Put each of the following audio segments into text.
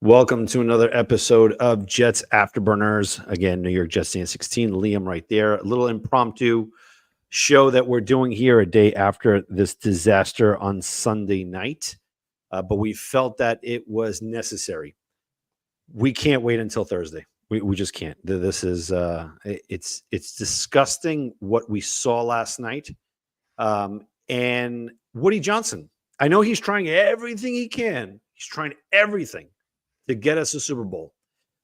Welcome to another episode of Jets Afterburners. Again, New York Jets Stand 16. Liam right there. A little impromptu show that we're doing here a day after this disaster on Sunday night. But we felt that it was necessary. We can't wait until Thursday. We just can't. This is it's disgusting what we saw last night. And Woody Johnson, I know he's trying everything he can. He's trying everything to get us a Super Bowl.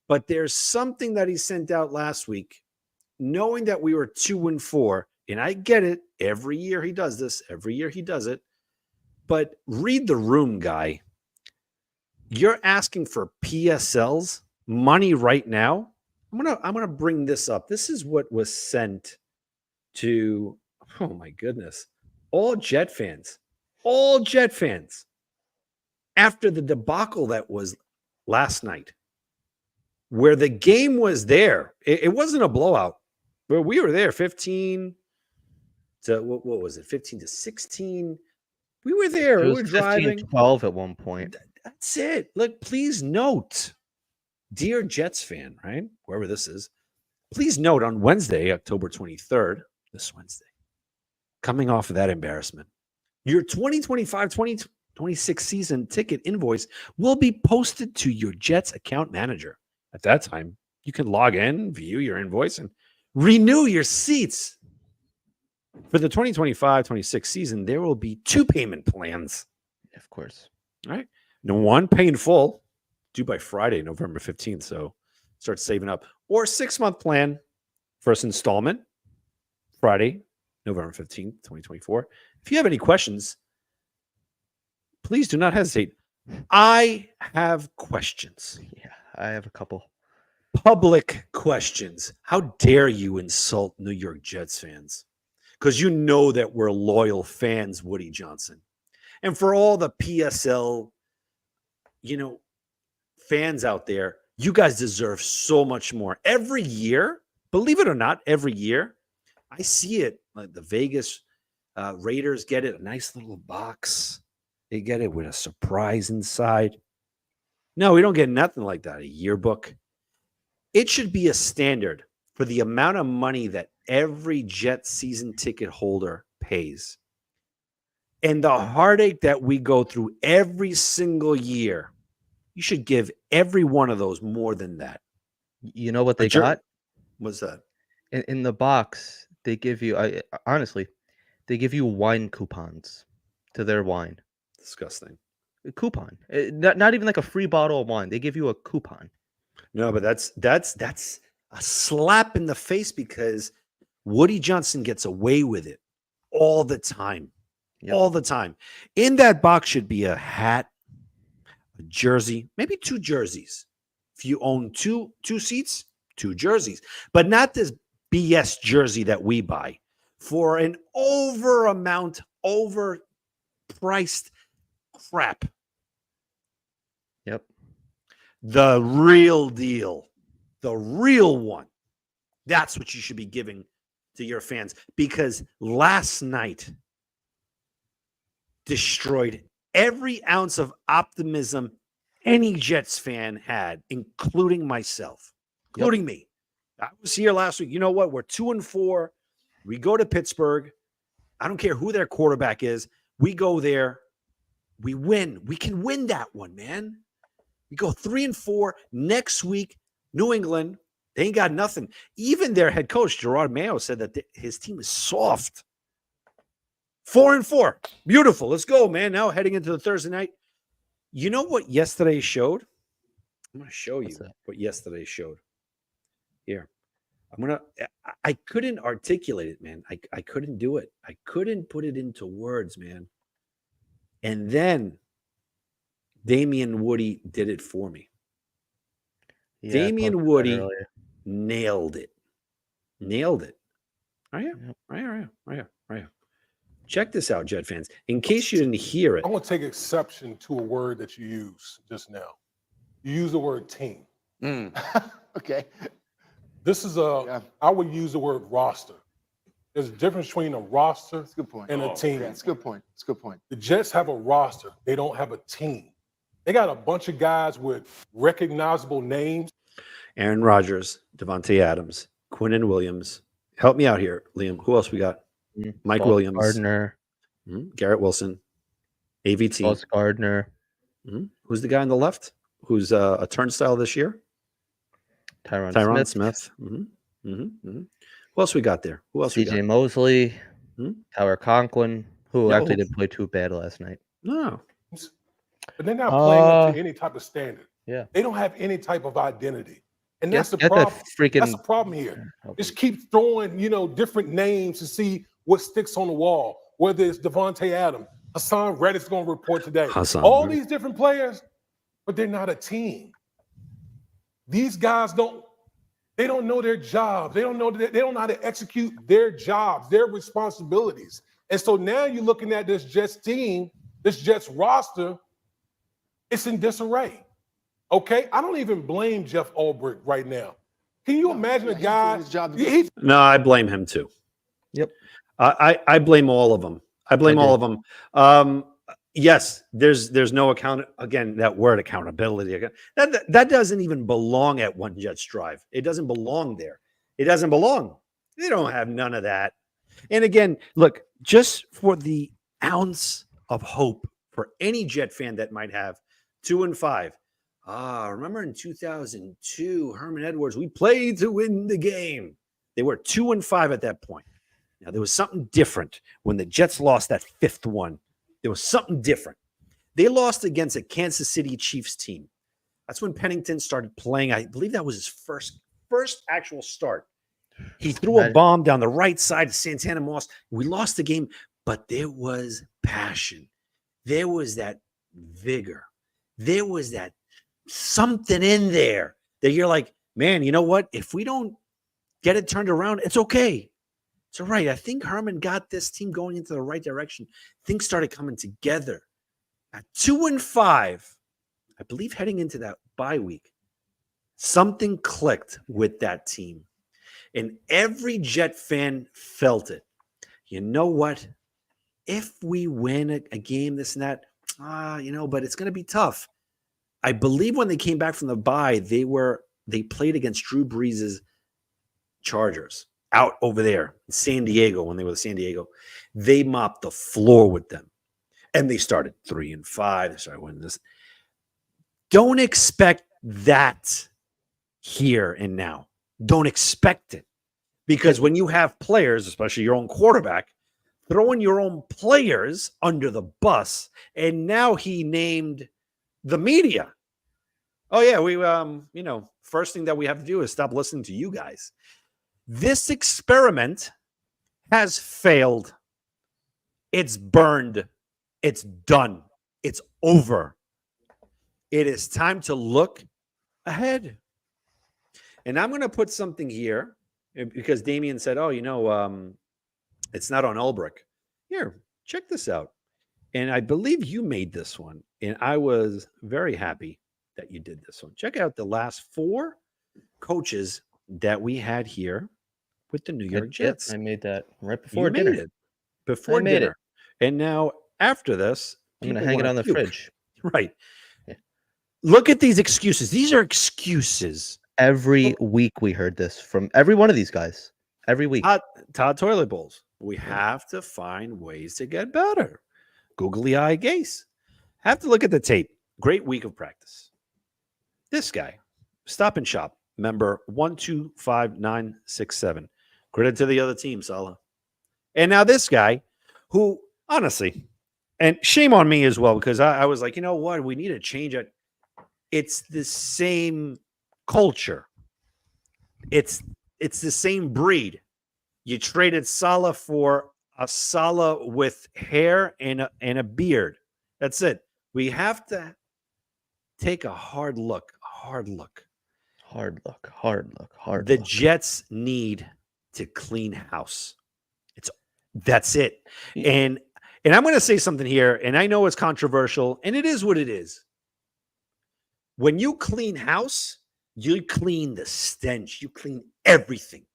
But there's something that he sent out last week, knowing that we were 2-4, and I get it. Every year he does this. Every year he does it. But read the room, guy. You're asking for PSLs, money right now. I'm gonna bring this up. This is what was sent to, oh my goodness, all Jet fans. All Jet fans. After the debacle that was last night, where the game was there. It wasn't a blowout, but we were there 15 to, what was it, 15 to 16? We were there. It We was were driving. 15-12 at one point. That's it. Look, please note, dear Jets fan, right? Wherever this is, please note on Wednesday, October 23rd, this Wednesday, coming off of that embarrassment, your 2025-2026 season ticket invoice will be posted to your Jets account manager. At that time, you can log in, view your invoice, and renew your seats. For the 2025-26 season, there will be 2 payment plans. Of course. All right. The one pay in full, due by Friday, November 15th. So start saving up. Or 6-month plan, first installment, Friday, November 15th, 2024. If you have any questions, please do not hesitate. I have questions. Yeah, I have a couple. Public questions. How dare you insult New York Jets fans? Because you know that we're loyal fans, Woody Johnson. And for all the PSL, fans out there, you guys deserve so much more. Every year, believe it or not, every year, I see it. Like the Vegas Raiders get it, a nice little box. They get it with a surprise inside. No, we don't get nothing like that. A yearbook. It should be a standard for the amount of money that every Jet season ticket holder pays. And the heartache that we go through every single year, you should give every one of those more than that. You know what they got? What's that? In the box, they give you, honestly, they give you wine coupons to their wine. Disgusting. A coupon. Not even like a free bottle of wine. They give you a coupon. No, but that's a slap in the face because Woody Johnson gets away with it all the time. Yep. All the time. In that box should be a hat, a jersey, maybe 2 jerseys. If you own two seats, 2 jerseys. But not this BS jersey that we buy for an overpriced crap. Yep. The real deal, the real one. That's what you should be giving to your fans, because last night destroyed every ounce of optimism any Jets fan had, including myself, including me. I was here last week. You know what? We're 2-4. We go to Pittsburgh. I don't care who their quarterback is. We go there. We win. We can win that one, man. We go 3-4 next week. New England, they ain't got nothing. Even their head coach, Gerard Mayo, said that his team is soft. 4-4. Beautiful. Let's go, man. Now heading into the Thursday night. You know what yesterday showed? I'm going to show you what yesterday showed. Here. I couldn't articulate it, man. I couldn't do it. I couldn't put it into words, man. And then Damian Woody did it for me. Yeah, Damian Woody nailed it. Nailed it. Right here. Check this out, Jet fans. In case you didn't hear it. I want to take exception to a word that you used just now. You use the word team. Okay. This is I would use the word roster. There's a difference between a roster That's a good point. and a team. That's a good point. That's a good point. The Jets have a roster. They don't have a team. They got a bunch of guys with recognizable names. Aaron Rodgers, Devontae Adams, Quinnen Williams. Help me out here, Liam. Who else we got? Mike Sauce Williams, Gardner. Garrett Wilson, AVT. Sauce Gardner. Who's the guy on the left? Who's a turnstile this year? Tyron Smith. Who else we got there? Who else we got? CJ Mosley. Hmm? Tyler Conklin, who No. actually didn't play too bad last night. No. But they're not playing up to any type of standard. Yeah. They don't have any type of identity. And Get- that's the get the problem. freaking- That's the problem here. Okay. Just keep throwing, different names to see what sticks on the wall. Whether it's Devontae Adams, Hassan Reddick's going to report today. All these different players, but they're not a team. These guys don't know their jobs. They don't know how to execute their jobs, their responsibilities. And so now you're looking at this Jets team, this Jets roster, it's in disarray. Okay? I don't even blame Jeff Ulbrich right now. Can you imagine a guy? No, I blame him too. Yep. I blame all of them. I blame all of them. Yes, there's no account. Again, that word accountability. That doesn't even belong at One Jets Drive. It doesn't belong there. It doesn't belong. They don't have none of that. And again, look, just for the ounce of hope for any Jet fan that might have 2-5. Remember in 2002, Herman Edwards, we played to win the game. They were 2-5 at that point. Now, there was something different when the Jets lost that fifth one. There was something different. They lost against a Kansas City Chiefs team. That's when Pennington started playing. I believe that was his first actual start. He threw a bomb down the right side to Santana Moss. We lost the game, but there was passion. There was that vigor. There was that something in there that you're like, man, you know what? If we don't get it turned around, it's okay. It's all right. I think Herman got this team going into the right direction. Things started coming together. At 2-5, I believe heading into that bye week, something clicked with that team. And every Jet fan felt it. You know what? If we win a game, this and that, but it's going to be tough. I believe when they came back from the bye, they played against Drew Brees' Chargers out over there in San Diego when they were in San Diego. They mopped the floor with them. And they started 3-5. They started winning this. Don't expect that here and now. Don't expect it. Because when you have players, especially your own quarterback, throwing your own players under the bus, and now he named the media. Oh, yeah, we, first thing that we have to do is stop listening to you guys. This experiment has failed. It's burned. It's done. It's over. It is time to look ahead. And I'm going to put something here because Damian said, it's not on Ulbrich. Here, check this out. And I believe you made this one. And I was very happy that you did this one. Check out the last 4 coaches that we had here with the New York Jets. I made that right before You dinner. made it before dinner. And now after this, I'm going to hang it on the fridge. Right. Yeah. Look at these excuses. These are excuses. Every week we heard this from every one of these guys. Every week. Todd Toilet Bowls. We have to find ways to get better. Googly eye gaze. Have to look at the tape. Great week of practice. This guy, Stop and Shop, member 125967. Credit to the other team, Salah. And now this guy, who honestly, and shame on me as well, because I was like, you know what? We need to change it. It's the same culture. It's the same breed. You traded Salah for a Salah with hair and a beard. That's it. We have to take a hard look. The Jets need to clean house. That's it. And I'm going to say something here, and I know it's controversial, and it is what it is. When you clean house, you clean the stench. You clean everything.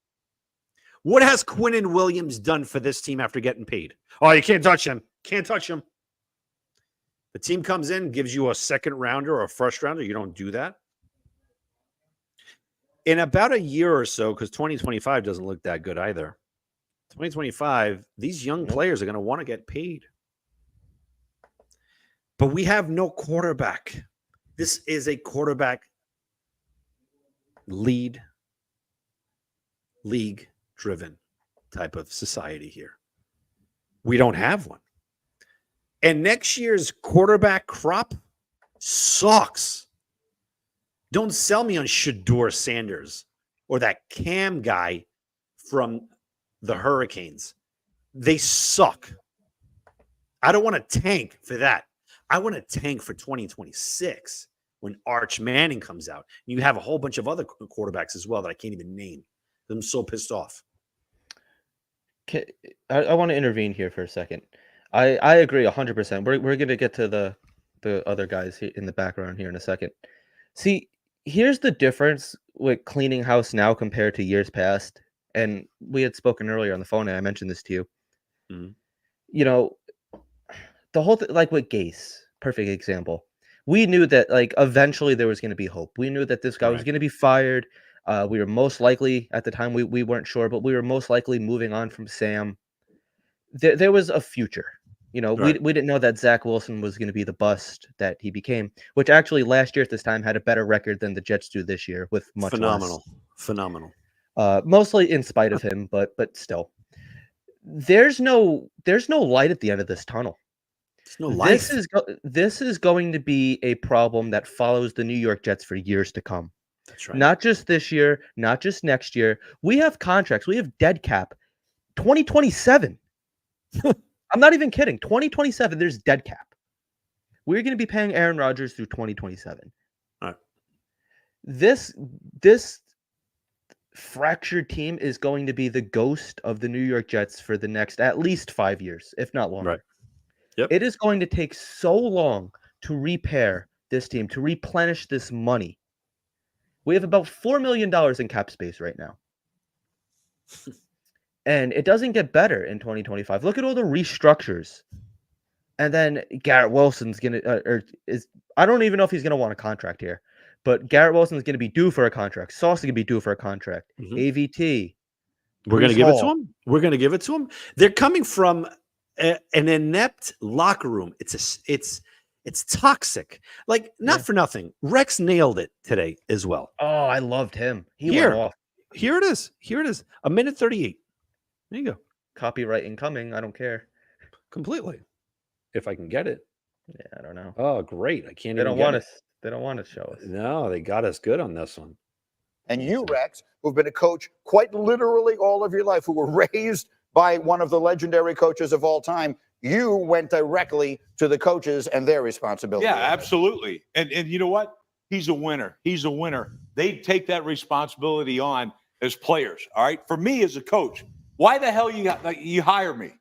What has Quinnen Williams done for this team after getting paid? Oh, you can't touch him. Can't touch him. The team comes in, gives you a second rounder or a first rounder. You don't do that. In about a year or so, because 2025 doesn't look that good either. 2025, these young players are going to want to get paid. But we have no quarterback. This is a quarterback league-driven type of society here. We don't have one. And next year's quarterback crop sucks. Don't sell me on Shedeur Sanders or that Cam guy from the Hurricanes. They suck. I don't want to tank for that. I want to tank for 2026 when Arch Manning comes out. And you have a whole bunch of other quarterbacks as well that I can't even name. I'm so pissed off. I want to intervene here for a second. I agree 100%. We're going to get to the other guys in the background here in a second. See, here's the difference with cleaning house now compared to years past. And we had spoken earlier on the phone, and I mentioned this to you. Mm-hmm. You know, the whole thing, like with Gase, perfect example. We knew that like eventually there was going to be hope. We knew that this guy was going to be fired. We were most likely at the time we weren't sure, but we were most likely moving on from Sam. There was a future. You know, we didn't know that Zach Wilson was going to be the bust that he became, which actually last year at this time had a better record than the Jets do this year with much phenomenal. Mostly in spite of him, but still, there's no light at the end of this tunnel. There's no life. This is going to be a problem that follows the New York Jets for years to come. That's right. Not just this year, not just next year. We have contracts. We have dead cap. 2027. I'm not even kidding. 2027, there's dead cap. We're going to be paying Aaron Rodgers through 2027. All right. This fractured team is going to be the ghost of the New York Jets for the next at least 5 years, if not longer. Right. Yep. It is going to take so long to repair this team, to replenish this money. We have about $4 million in cap space right now. And it doesn't get better in 2025. Look at all the restructures. And then Garrett Wilson's going to, I don't even know if he's going to want a contract here, but Garrett Wilson's going to be due for a contract. Sauce is going to be due for a contract. Mm-hmm. AVT. We're going to give it to him. We're going to give it to him. They're coming from an inept locker room. It's toxic. Like, not for nothing. Rex nailed it today as well. Oh, I loved him. He went off. Here it is. A minute 38. There you go. Copyright incoming. I don't care. Completely. If I can get it. Yeah, I don't know. Oh, great. I can't They don't want us. They don't want to show us. No, they got us good on this one. And you, Rex, who've been a coach quite literally all of your life, who were raised by one of the legendary coaches of all time, you went directly to the coaches and their responsibility. Yeah, absolutely. And you know what? He's a winner. He's a winner. They take that responsibility on as players. All right. For me as a coach, why the hell you hire me?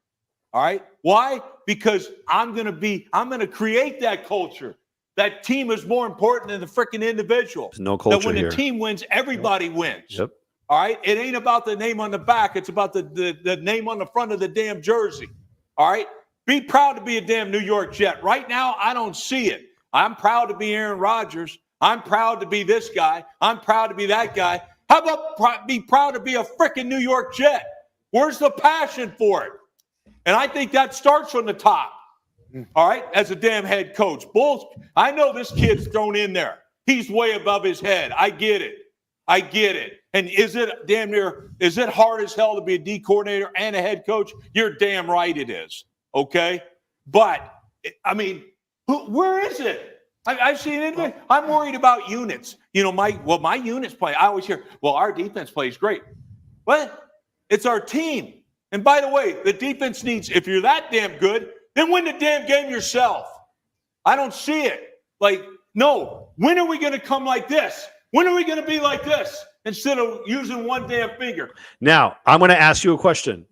All right. Why? Because I'm going to create that culture. That team is more important than the freaking individual. There's no culture that when here. The team wins, everybody wins. Yep. All right. It ain't about the name on the back. It's about the name on the front of the damn jersey. All right. Be proud to be a damn New York Jet. Right now, I don't see it. I'm proud to be Aaron Rodgers. I'm proud to be this guy. I'm proud to be that guy. How about be proud to be a freaking New York Jet? Where's the passion for it? And I think that starts from the top. All right, as a damn head coach. Bulls, I know this kid's thrown in there. He's way above his head. I get it. And is it hard as hell to be a D coordinator and a head coach? You're damn right it is. Okay? But, I mean, where is it? I've seen it. I'm worried about units. You know, my units play. I always hear, well, our defense plays great. What? It's our team. And by the way, the defense needs, if you're that damn good, then win the damn game yourself. I don't see it. Like, no. When are we going to come like this? When are we going to be like this instead of using one damn finger? Now, I'm going to ask you a question.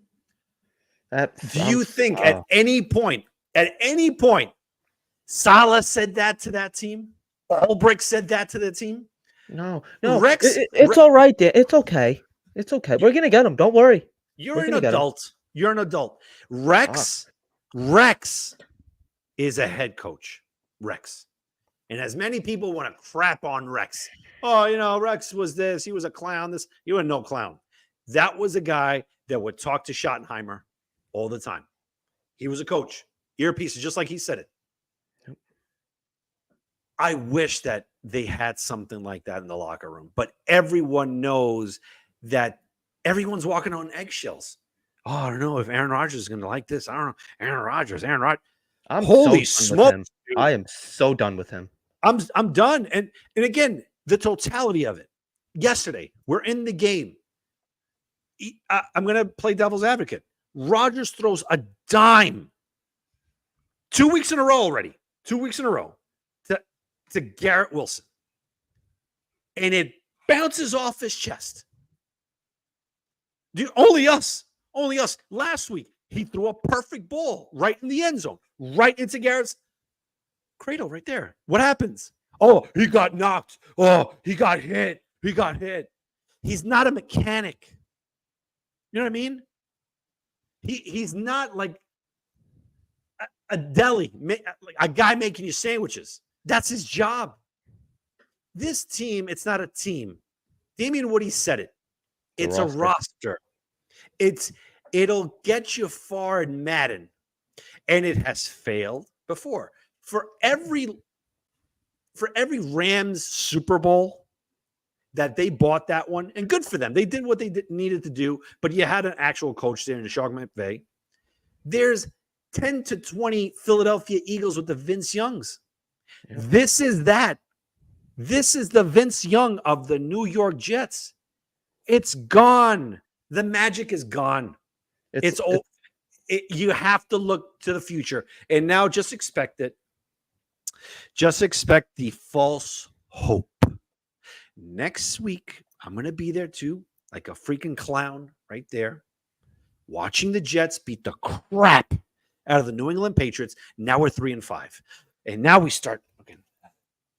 Do you think at any point, Saleh said that to that team? Ulbrich said that to the team? No. Rex, it's all right there. It's okay. We're going to get him. Don't worry. You're an adult. Rex is a head coach. Rex. And as many people want to crap on Rex. Oh, Rex was this. He was a clown. He was no clown. That was a guy that would talk to Schottenheimer all the time. He was a coach. Earpieces, just like he said it. Yep. I wish that they had something like that in the locker room. But everyone knows that everyone's walking on eggshells. Oh, I don't know if Aaron Rodgers is going to like this. I don't know. Aaron Rodgers. Holy smokes. I am so done with him. I'm done. And again, the totality of it. Yesterday, we're in the game. I'm going to play devil's advocate. Rodgers throws a dime 2 weeks in a row already. 2 weeks in a row to Garrett Wilson. And it bounces off his chest. Dude, only us. Last week, he threw a perfect ball right in the end zone, right into Garrett's cradle right there. What happens? Oh, he got knocked. Oh, he got hit. He's not a mechanic. You know what I mean? He's not like a deli, like a guy making you sandwiches. That's his job. This team, it's not a team. Damian Woody said it. It's a roster. It'll get you far in Madden, and it has failed before. For every Rams Super Bowl that they bought that one, and good for them. They did what they needed to do, but you had an actual coach there in Sean McVay. There's 10 to 20 Philadelphia Eagles with the Vince Youngs. Yeah. This is that. This is the Vince Young of the New York Jets. It's gone. The magic is gone. It's you have to look to the future. And now just expect it. Just expect the false hope. Next week, I'm going to be there too, like a freaking clown right there, watching the Jets beat the crap out of the New England Patriots. Now we're 3-5. And now we start looking.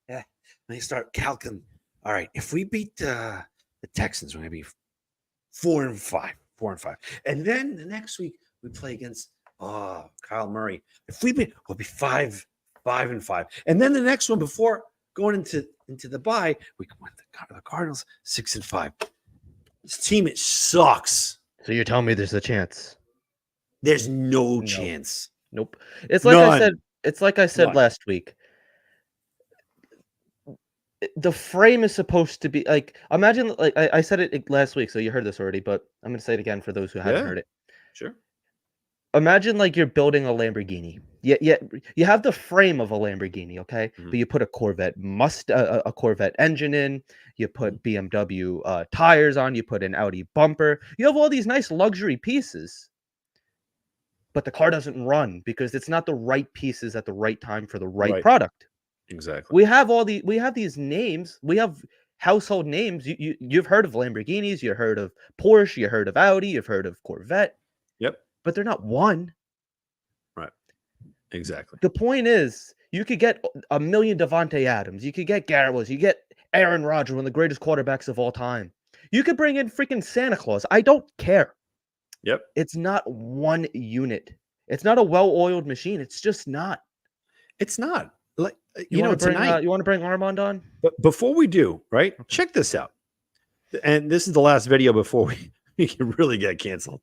Yeah. They start calculating. All right, if we beat the Texans, we're going to be 4-5. And then the next week we play against Kyle Murray. If we beat, we'll be 5-5. And then the next one before going into the bye, we went to the Cardinals 6-5. This team, it sucks. So you're telling me there's a chance? There's no chance. Nope. It's like I said last week. The frame is supposed to be like, imagine, like I said it last week, so you heard this already, but I'm going to say it again for those who haven't heard it. Sure. Imagine like you're building a Lamborghini. Yeah, you have the frame of a Lamborghini, okay? Mm-hmm. But you put a Corvette a Corvette engine in, you put BMW tires on, you put an Audi bumper. You have all these nice luxury pieces. But the car doesn't run because it's not the right pieces at the right time for the right product. Exactly. We have these names. We have household names. You've heard of Lamborghinis, you've heard of Porsche, you heard of Audi, you've heard of Corvette. Yep. But they're not one. Right. Exactly. The point is, you could get a million Devontae Adams. You could get Garrett Wilson. You get Aaron Rodgers, one of the greatest quarterbacks of all time. You could bring in freaking Santa Claus. I don't care. Yep. It's not one unit. It's not a well-oiled machine. It's just not. It's not. Like tonight, you want to bring Armand on? But before we do, right? Check this out. And this is the last video before we can really get canceled.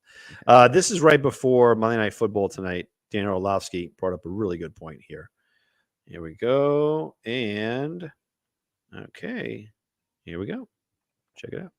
This is right before Monday Night Football tonight. Dan Orlovsky brought up a really good point here. Here we go. And okay, here we go. Check it out.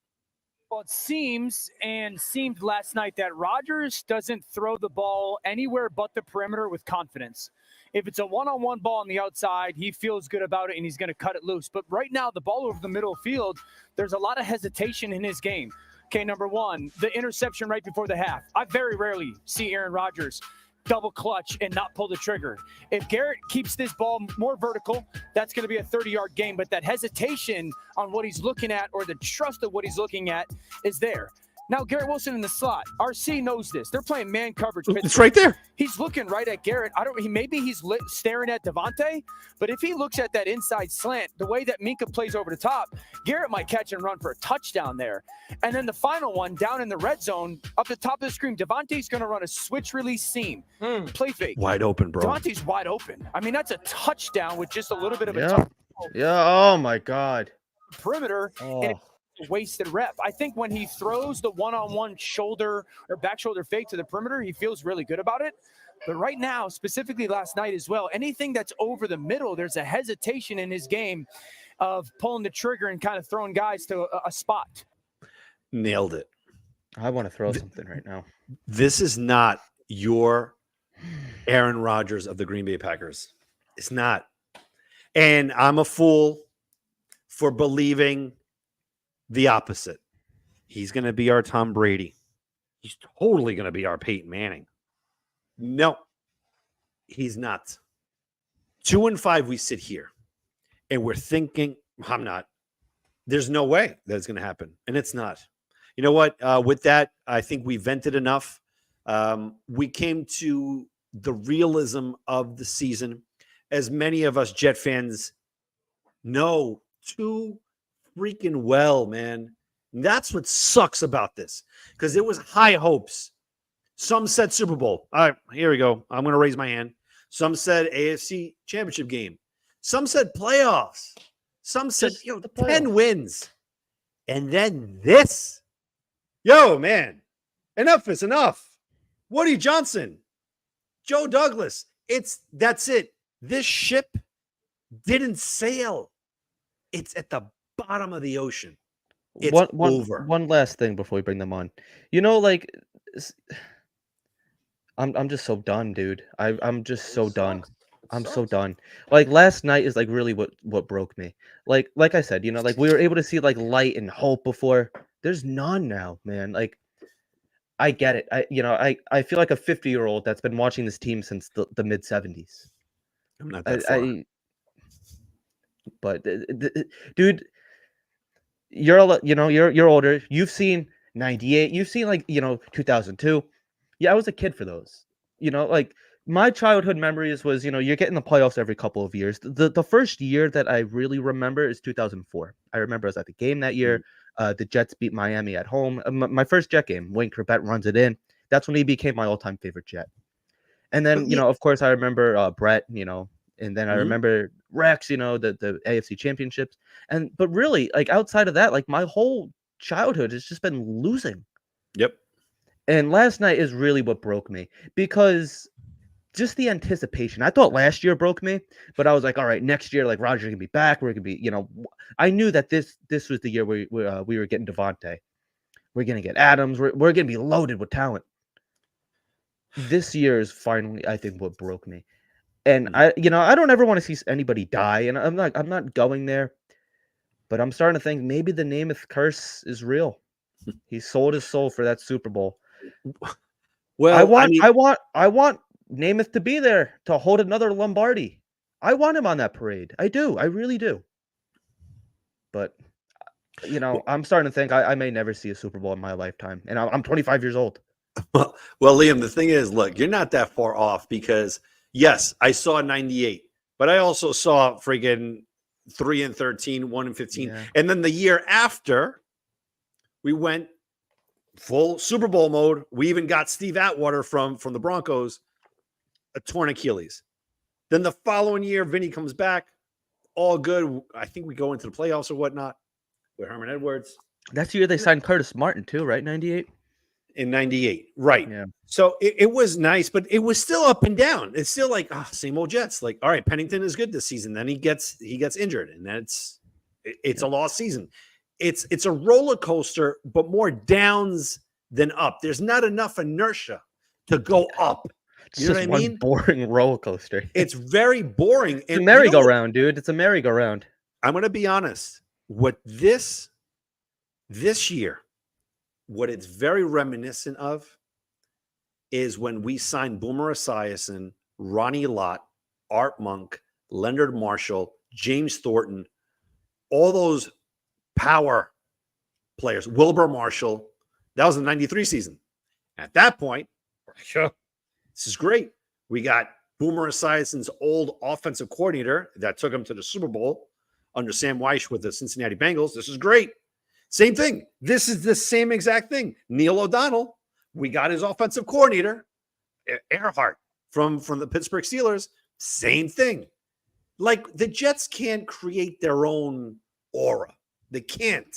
Well, it seemed last night that Rodgers doesn't throw the ball anywhere but the perimeter with confidence. If it's a one-on-one ball on the outside, he feels good about it and he's going to cut it loose. But right now, the ball over the middle field, there's a lot of hesitation in his game. Okay, number one, the interception right before the half. I very rarely see Aaron Rodgers double clutch and not pull the trigger. If Garrett keeps this ball more vertical, that's going to be a 30-yard game. But that hesitation on what he's looking at or the trust of what he's looking at is there. Now, Garrett Wilson in the slot. RC knows this. They're playing man coverage. It's Pittsburgh. right there. He's looking right at Garrett. Maybe he's staring at Devontae, but if he looks at that inside slant, the way that Minka plays over the top, Garrett might catch and run for a touchdown there. And then the final one down in the red zone, up the top of the screen, Devontae's going to run a switch release seam. Play fake. Wide open, bro. Devontae's wide open. I mean, that's a touchdown with just a little bit of a Yeah. Oh my God. perimeter. And a wasted rep. I think when he throws the one-on-one shoulder or back shoulder fake to the perimeter, he feels really good about it. But right now, specifically last night as well, anything that's over the middle, there's a hesitation in his game of pulling the trigger and kind of throwing guys to a spot. Nailed it. I want to throw something right now. This is not your Aaron Rodgers of the Green Bay Packers. It's not. And I'm a fool for believing the opposite. He's going to be our Tom Brady. He's totally going to be our Peyton Manning. No, he's not. 2-5, we sit here and we're thinking, I'm not. There's no way that's going to happen. And it's not. You know what? With that, I think we vented enough. We came to the realism of the season. As many of us Jet fans know too freaking well, man. And that's what sucks about this, because there was high hopes. Some said Super Bowl. All right, here we go. I'm going to raise my hand. Some said AFC Championship game. Some said playoffs. Some said 10 wins. And then this. Yo, man, enough is enough. Woody Johnson, Joe Douglas. That's it. This ship didn't sail. It's at the bottom of the ocean. It's over. One last thing before we bring them on. You know, like, I'm just so done, dude. I'm just so done. I'm so done. Like, last night is like really what broke me. Like I said, you know, like we were able to see like light and hope before. There's none now, man. Like, I get it. I feel like a 50-year-old that's been watching this team since the mid 70s. I'm not that far. But dude, you're older. You've seen 98. You've seen 2002. Yeah, I was a kid for those. You know, like my childhood memories was, you're getting the playoffs every couple of years. The first year that I really remember is 2004. I remember I was at the game that year. The Jets beat Miami at home. My first Jet game. Wayne Corbett runs it in. That's when he became my all-time favorite Jet. And then, of course, I remember Brett, and then I remember Rex, the AFC championships. But really, like outside of that, like my whole childhood has just been losing. Yep. And last night is really what broke me, because just the anticipation. I thought last year broke me, but I was like, all right, next year, like Rodgers can be back. We're gonna be, I knew that this was the year we were getting Devontae. We're gonna get Adams. We're gonna be loaded with talent. This year is finally, I think, what broke me. And I don't ever want to see anybody die, and I'm not going there, but I'm starting to think maybe the Namath curse is real. He sold his soul for that Super Bowl. Well, I want Namath to be there to hold another Lombardi. I want him on that parade. I do. I really do. But I'm starting to think I may never see a Super Bowl in my lifetime, and I'm 25 years old. Well, Liam, the thing is, look, you're not that far off, because yes, I saw 98, but I also saw friggin' 3-13, 1-15. Yeah. And then the year after, we went full Super Bowl mode. We even got Steve Atwater from the Broncos, a torn Achilles. Then the following year, Vinny comes back, all good. I think we go into the playoffs or whatnot with Herman Edwards. That's the year they signed Curtis Martin too, right? 98? In 98, right. Yeah. So it was nice, but it was still up and down. It's still like, same old Jets. Like, all right, Pennington is good this season. Then he gets injured, and then it's a lost season. It's a roller coaster, but more downs than up. There's not enough inertia to go up. You know what I mean? Boring roller coaster. It's very boring. It's a merry-go-round, dude. It's a merry-go-round. I'm going to be honest. What this year, what it's very reminiscent of is when we signed Boomer Esiason, Ronnie Lott, Art Monk, Leonard Marshall, James Thornton, all those power players, Wilbur Marshall, That was the 93 season. At that point, this is great. We got Boomer Esiason's old offensive coordinator that took him to the Super Bowl under Sam Weish with the Cincinnati Bengals. This is great. Same thing. This is the same exact thing. Neil O'Donnell, we got his offensive coordinator, Earhart from the Pittsburgh Steelers. Same thing. Like, the Jets can't create their own aura. They can't.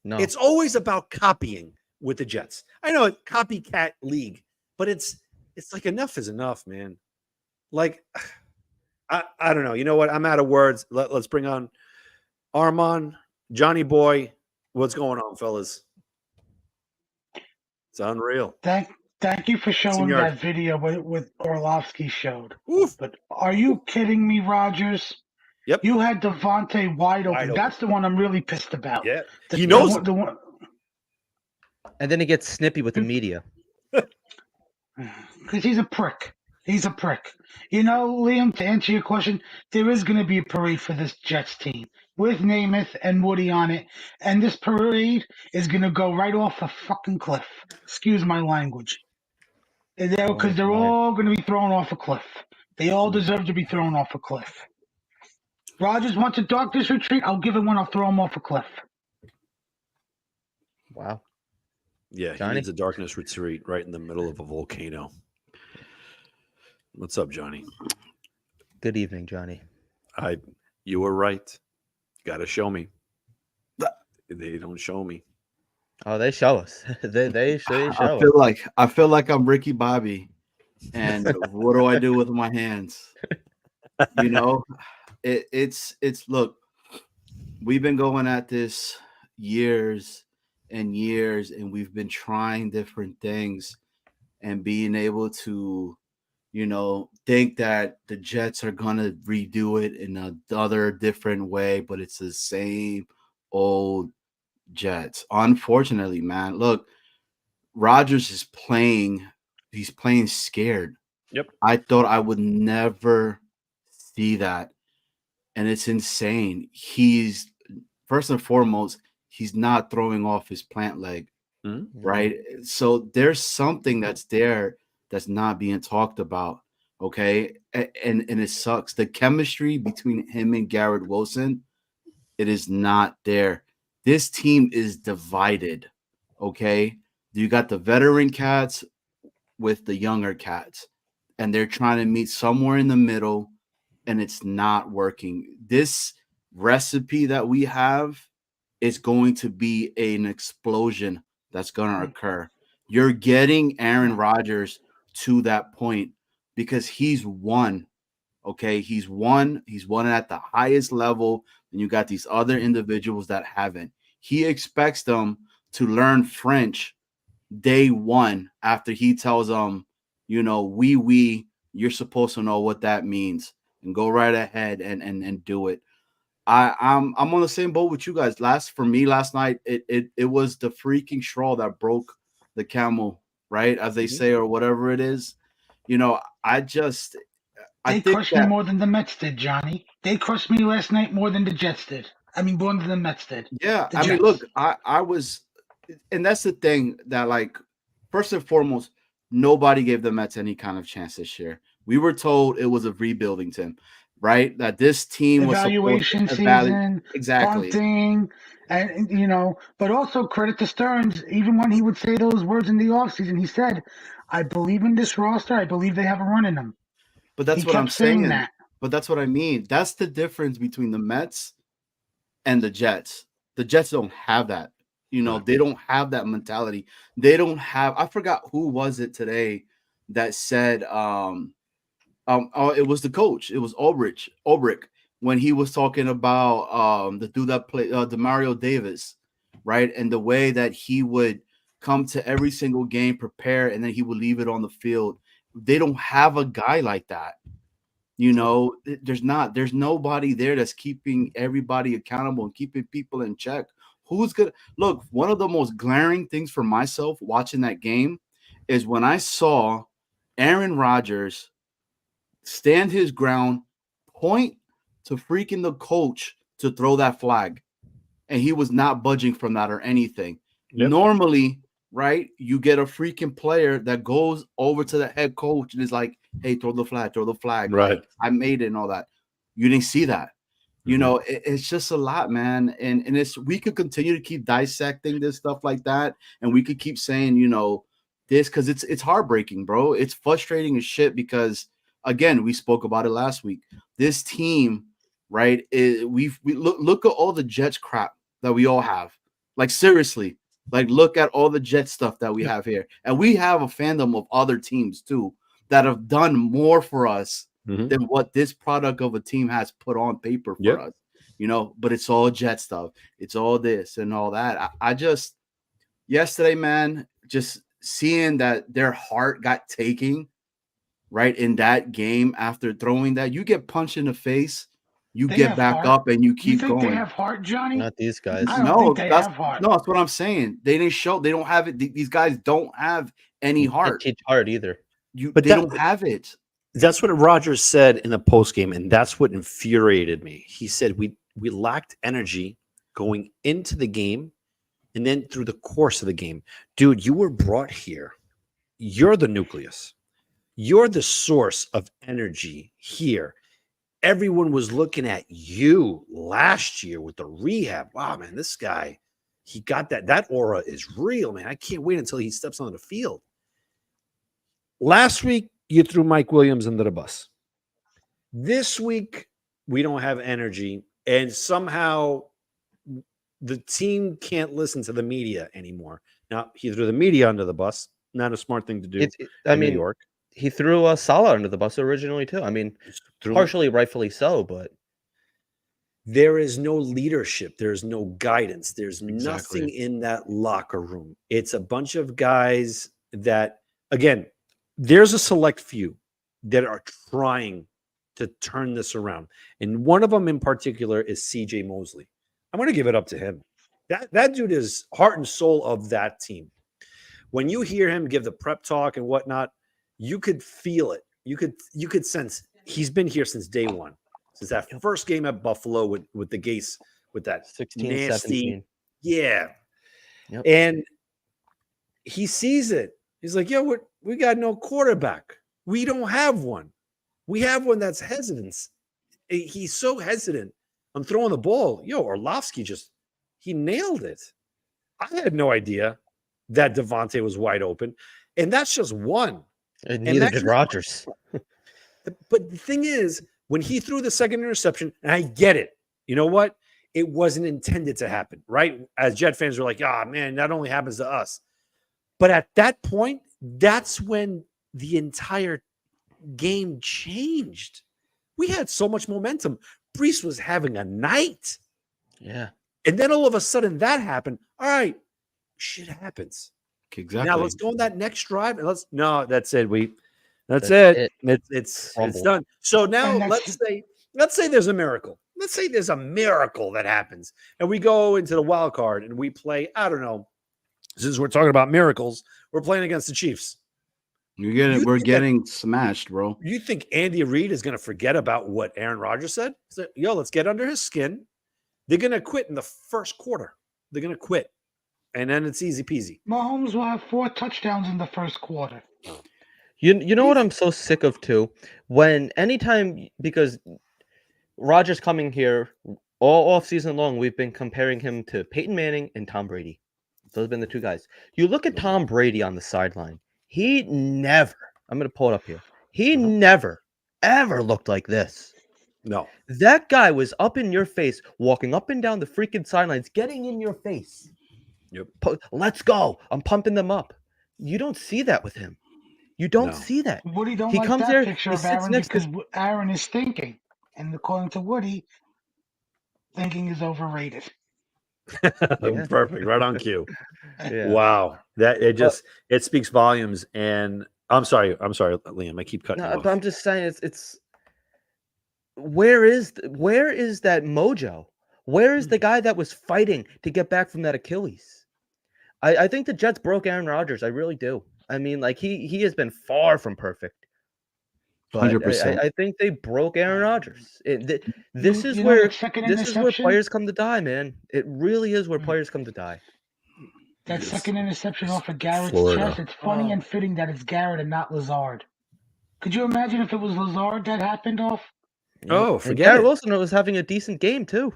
No. It's always about copying with the Jets. I know, copycat league, but it's like enough is enough, man. Like, I don't know. You know what? I'm out of words. Let's bring on Armand, Johnny Boy. What's going on, fellas? It's unreal. Thank you for showing Senor. that video with Orlovsky showed. Oof. But are you kidding me, Rogers? Yep. You had Devontae wide open. open. That's the one I'm really pissed about. Yeah. He knows the one. And then he gets snippy with the media. Because he's a prick. He's a prick. You know, Liam, to answer your question, there is going to be a parade for this Jets team with Namath and Woody on it. And this parade is going to go right off a fucking cliff. Excuse my language. Because they're all going to be thrown off a cliff. They all deserve to be thrown off a cliff. Rogers wants a darkness retreat. I'll give it one. I'll throw him off a cliff. Wow. Yeah, Johnny? he needs a darkness retreat right in the middle of a volcano. What's up, Johnny? Good evening, Johnny. You were right. Got to show me. They don't show me. Oh, they show us. they show us. I feel like I'm Ricky Bobby, and what do I do with my hands? You know, it's look. We've been going at this years and years, and we've been trying different things, and being able to, you know, think that the Jets are gonna redo it in another different way, but it's the same old Jets. Unfortunately, man, look, Rodgers is playing. He's playing scared. Yep. I thought I would never see that, and it's insane. He's first and foremost, he's not throwing off his plant leg, right? So there's something that's there that's not being talked about. Okay, and it sucks. The chemistry between him and Garrett Wilson, it is not there. This team is divided, okay? You got the veteran cats with the younger cats, and they're trying to meet somewhere in the middle, and it's not working. This recipe that we have is going to be an explosion that's going to occur. You're getting Aaron Rodgers to that point because he's won, okay? He's won at the highest level, and you got these other individuals that haven't. He expects them to learn French day one after he tells them, you know, oui, you're supposed to know what that means, and go right ahead and do it. I'm on the same boat with you guys. Last night, it was the freaking straw that broke the camel, right? As they say, or whatever it is. You know, They crushed me more than the Mets did, Johnny. They crushed me last night more than the Jets did. I mean, more than the Mets did. Yeah, I mean, look, I was, and that's the thing that, like, first and foremost, nobody gave the Mets any kind of chance this year. We were told it was a rebuilding team, right? That this team was evaluation season, exactly, bunting, and you know. But also credit to Stearns. Even when he would say those words in the offseason, he said, "I believe in this roster. I believe they have a run in them." But that's what I'm saying. But that's what I mean. That's the difference between the Mets and the Jets. The Jets don't have that. You know, they don't have that mentality. They don't have. I forgot who was it today that said, it was the coach. It was Ulbrich, when he was talking about the dude that played Demario Davis, right? And the way that he would come to every single game, prepare, and then he would leave it on the field. They don't have a guy like that. You know, there's nobody there that's keeping everybody accountable and keeping people in check. Who's gonna look? One of the most glaring things for myself watching that game is when I saw Aaron Rodgers stand his ground, point to freaking the coach to throw that flag, and he was not budging from that or anything. Yep. Normally, right? You get a freaking player that goes over to the head coach and is like, hey, throw the flag. Right. Like, I made it and all that. You didn't see that. You know, it's just a lot, man. And we could continue to keep dissecting this stuff like that. And we could keep saying, you know, this because it's heartbreaking, bro. It's frustrating as shit because, again, we spoke about it last week. This team, right, we look at all the Jets crap that we all have. Like, seriously, like, look at all the Jet stuff that we have here. And we have a fandom of other teams, too, that have done more for us than what this product of a team has put on paper for us, you know, but it's all Jet stuff. It's all this and all that. I just, yesterday, man, just seeing that their heart got taken right in that game after throwing that, you get punched in the face, you get back up and you keep going. They have heart, Johnny? Not these guys. I don't think they have heart. No, that's what I'm saying. They don't have it. These guys don't have any heart. They teach heart either. They don't have it. That's what Rodgers said in the postgame, and that's what infuriated me. He said we lacked energy going into the game and then through the course of the game. Dude, you were brought here. You're the nucleus. You're the source of energy here. Everyone was looking at you last year with the rehab. Wow, man, this guy, he got that. That aura is real, man. I can't wait until he steps on the field. Last week, you threw Mike Williams under the bus. This week, we don't have energy, and somehow the team can't listen to the media anymore. Now, he threw the media under the bus. Not a smart thing to do in New York. He threw Salah under the bus originally, too. I mean, partially rightfully so, but there is no leadership. There's no guidance. There's nothing in that locker room. It's a bunch of guys that, again, there's a select few that are trying to turn this around. And one of them in particular is CJ Mosley. I'm going to give it up to him. That dude is heart and soul of that team. When you hear him give the prep talk and whatnot, you could feel it. You could sense he's been here since day one. Since that first game at Buffalo with the Gase, with that 16, nasty, 17. Yeah. Yep. And he sees it. He's like, yo, we got no quarterback. We don't have one. We have one that's hesitant. He's so hesitant. I'm throwing the ball. Yo, Orlovsky he nailed it. I had no idea that Devontae was wide open. And that's just one. And neither did Rodgers. But the thing is, when he threw the second interception, and I get it, you know what? It wasn't intended to happen, right? As Jet fans were like, man, that only happens to us. But at that point, that's when the entire game changed. We had so much momentum. Brees was having a night. Yeah. And then all of a sudden that happened. All right, shit happens. Exactly. Now let's go on that next drive and that's it. That's it. It's done. So now let's say there's a miracle. Let's say there's a miracle that happens and we go into the wild card and we play, I don't know, since we're talking about miracles, we're playing against the Chiefs. We're getting smashed, bro. You think Andy Reid is going to forget about what Aaron Rodgers said? He's like, yo, let's get under his skin. They're going to quit in the first quarter. They're going to quit. And then it's easy peasy. Mahomes will have 4 touchdowns in the first quarter. You know what I'm so sick of too? Because Rodgers coming here all off season long, we've been comparing him to Peyton Manning and Tom Brady. Those have been the two guys. You look at Tom Brady on the sideline. He never, I'm going to pull it up here. He never, ever looked like this. No. That guy was up in your face, walking up and down the freaking sidelines, getting in your face. Yep. Let's go. I'm pumping them up. You don't see that with him. You don't see that. Woody don't he like comes that there, picture he of sits Aaron next because Aaron is thinking. And according to Woody, thinking is overrated. Perfect. Right on cue. Yeah. Wow. That it speaks volumes. And I'm sorry, Liam. I keep cutting you off. But I'm just saying it's where is that mojo? Where is the guy that was fighting to get back from that Achilles? I think the Jets broke Aaron Rodgers. I really do. I mean, like he has been far from perfect. But 100%. I think they broke Aaron Rodgers. This is where players come to die, man. It really is where players come to die. That Yes. second interception off of Garrett's Florida. chest, it's funny and fitting that it's Garrett and not Lazard. Could you imagine if it was Lazard that happened off? Oh, And forget Garrett it. Wilson was having a decent game too.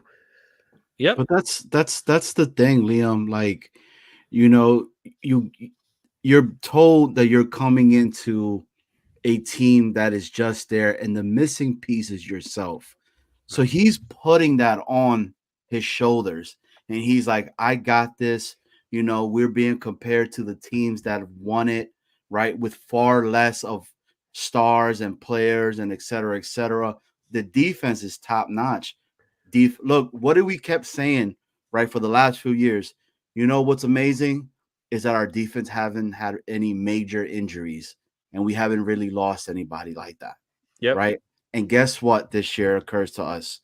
Yep. But that's the thing, Liam. Like, you know, you're told that you're coming into a team that is just there, and the missing piece is yourself. So he's putting that on his shoulders, and he's like, I got this. You know, we're being compared to the teams that have won it, right, with far less of stars and players and et cetera, et cetera. The defense is top notch. Look, what did we kept saying, right, for the last few years? You know what's amazing is that our defense haven't had any major injuries, and we haven't really lost anybody like that. Yep. Right. And guess what this year occurs to us?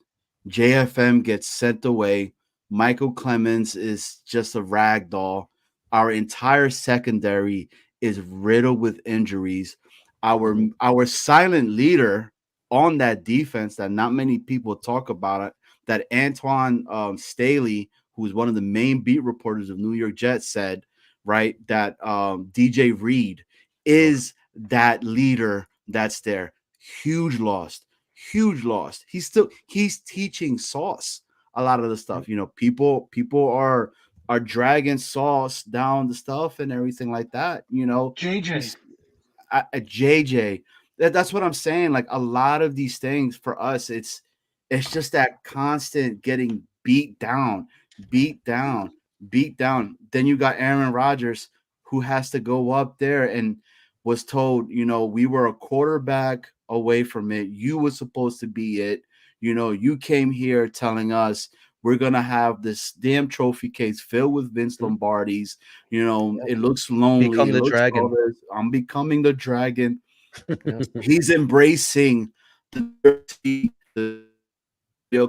JFM gets sent away. Michael Clemens is just a rag doll. Our entire secondary is riddled with injuries. Our silent leader on that defense that not many people talk about it, that Antoine Staley, who is one of the main beat reporters of New York Jets, said, right, that DJ Reed is that leader that's there. Huge loss. He's teaching Sauce a lot of the stuff. You know, people are dragging Sauce down the stuff and everything like that. You know, JJ. JJ. That's what I'm saying. Like, a lot of these things for us, it's just that constant getting beat down. Then you got Aaron Rodgers, who has to go up there and was told, you know, we were a quarterback away from it. You were supposed to be it. You know, you came here telling us we're going to have this damn trophy case filled with Vince Lombardi's. You know, it looks lonely. Become the dragon. I'm becoming the dragon. He's embracing the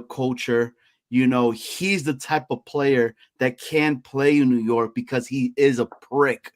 culture. You know, he's the type of player that can play in New York because he is a prick.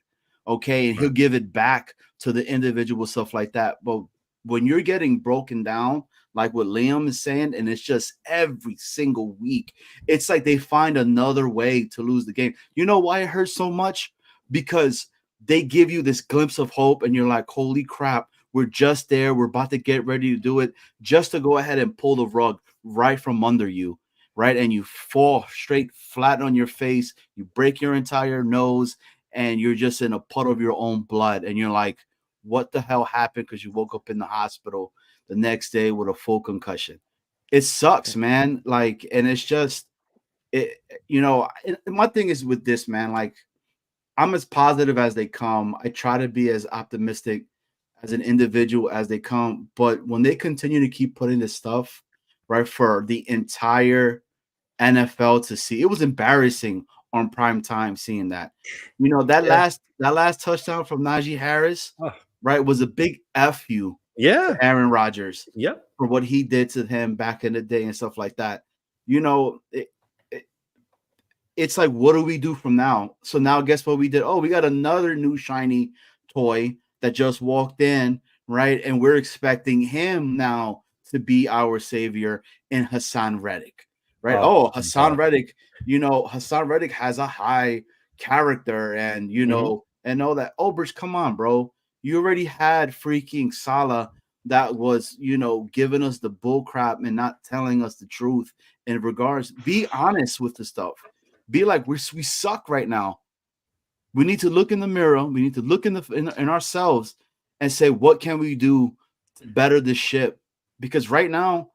Okay. And he'll give it back to the individual, stuff like that. But when you're getting broken down, like what Liam is saying, and it's just every single week, it's like they find another way to lose the game. You know why it hurts so much? Because they give you this glimpse of hope, and you're like, holy crap, we're just there. We're about to get ready to do it, just to go ahead and pull the rug right from under you, right? And you fall straight flat on your face. You break your entire nose, and you're just in a puddle of your own blood. And you're like, what the hell happened? Because you woke up in the hospital the next day with a full concussion. It sucks, man. Like, and it's just, you know, my thing is with this, man, like, I'm as positive as they come. I try to be as optimistic as an individual as they come. But when they continue to keep putting this stuff, right, for the entire NFL to see, it was embarrassing on prime time seeing that. You know, that last touchdown from Najee Harris, right, was a big F you. Yeah. Aaron Rodgers. Yep. For what he did to him back in the day and stuff like that. You know, it's like, what do we do from now? So now guess what we did? Oh, we got another new shiny toy that just walked in, right? And we're expecting him now to be our savior in Hassan Reddick, right? Hassan Reddick, you know, Hassan Reddick has a high character and, you know, and all that. Oh, Bruce, come on, bro. You already had freaking Salah that was, you know, giving us the bull crap and not telling us the truth in regards. Be honest with the stuff. Be like, we suck right now. We need to look in the mirror. We need to look in ourselves and say, what can we do to better this ship? Because right now,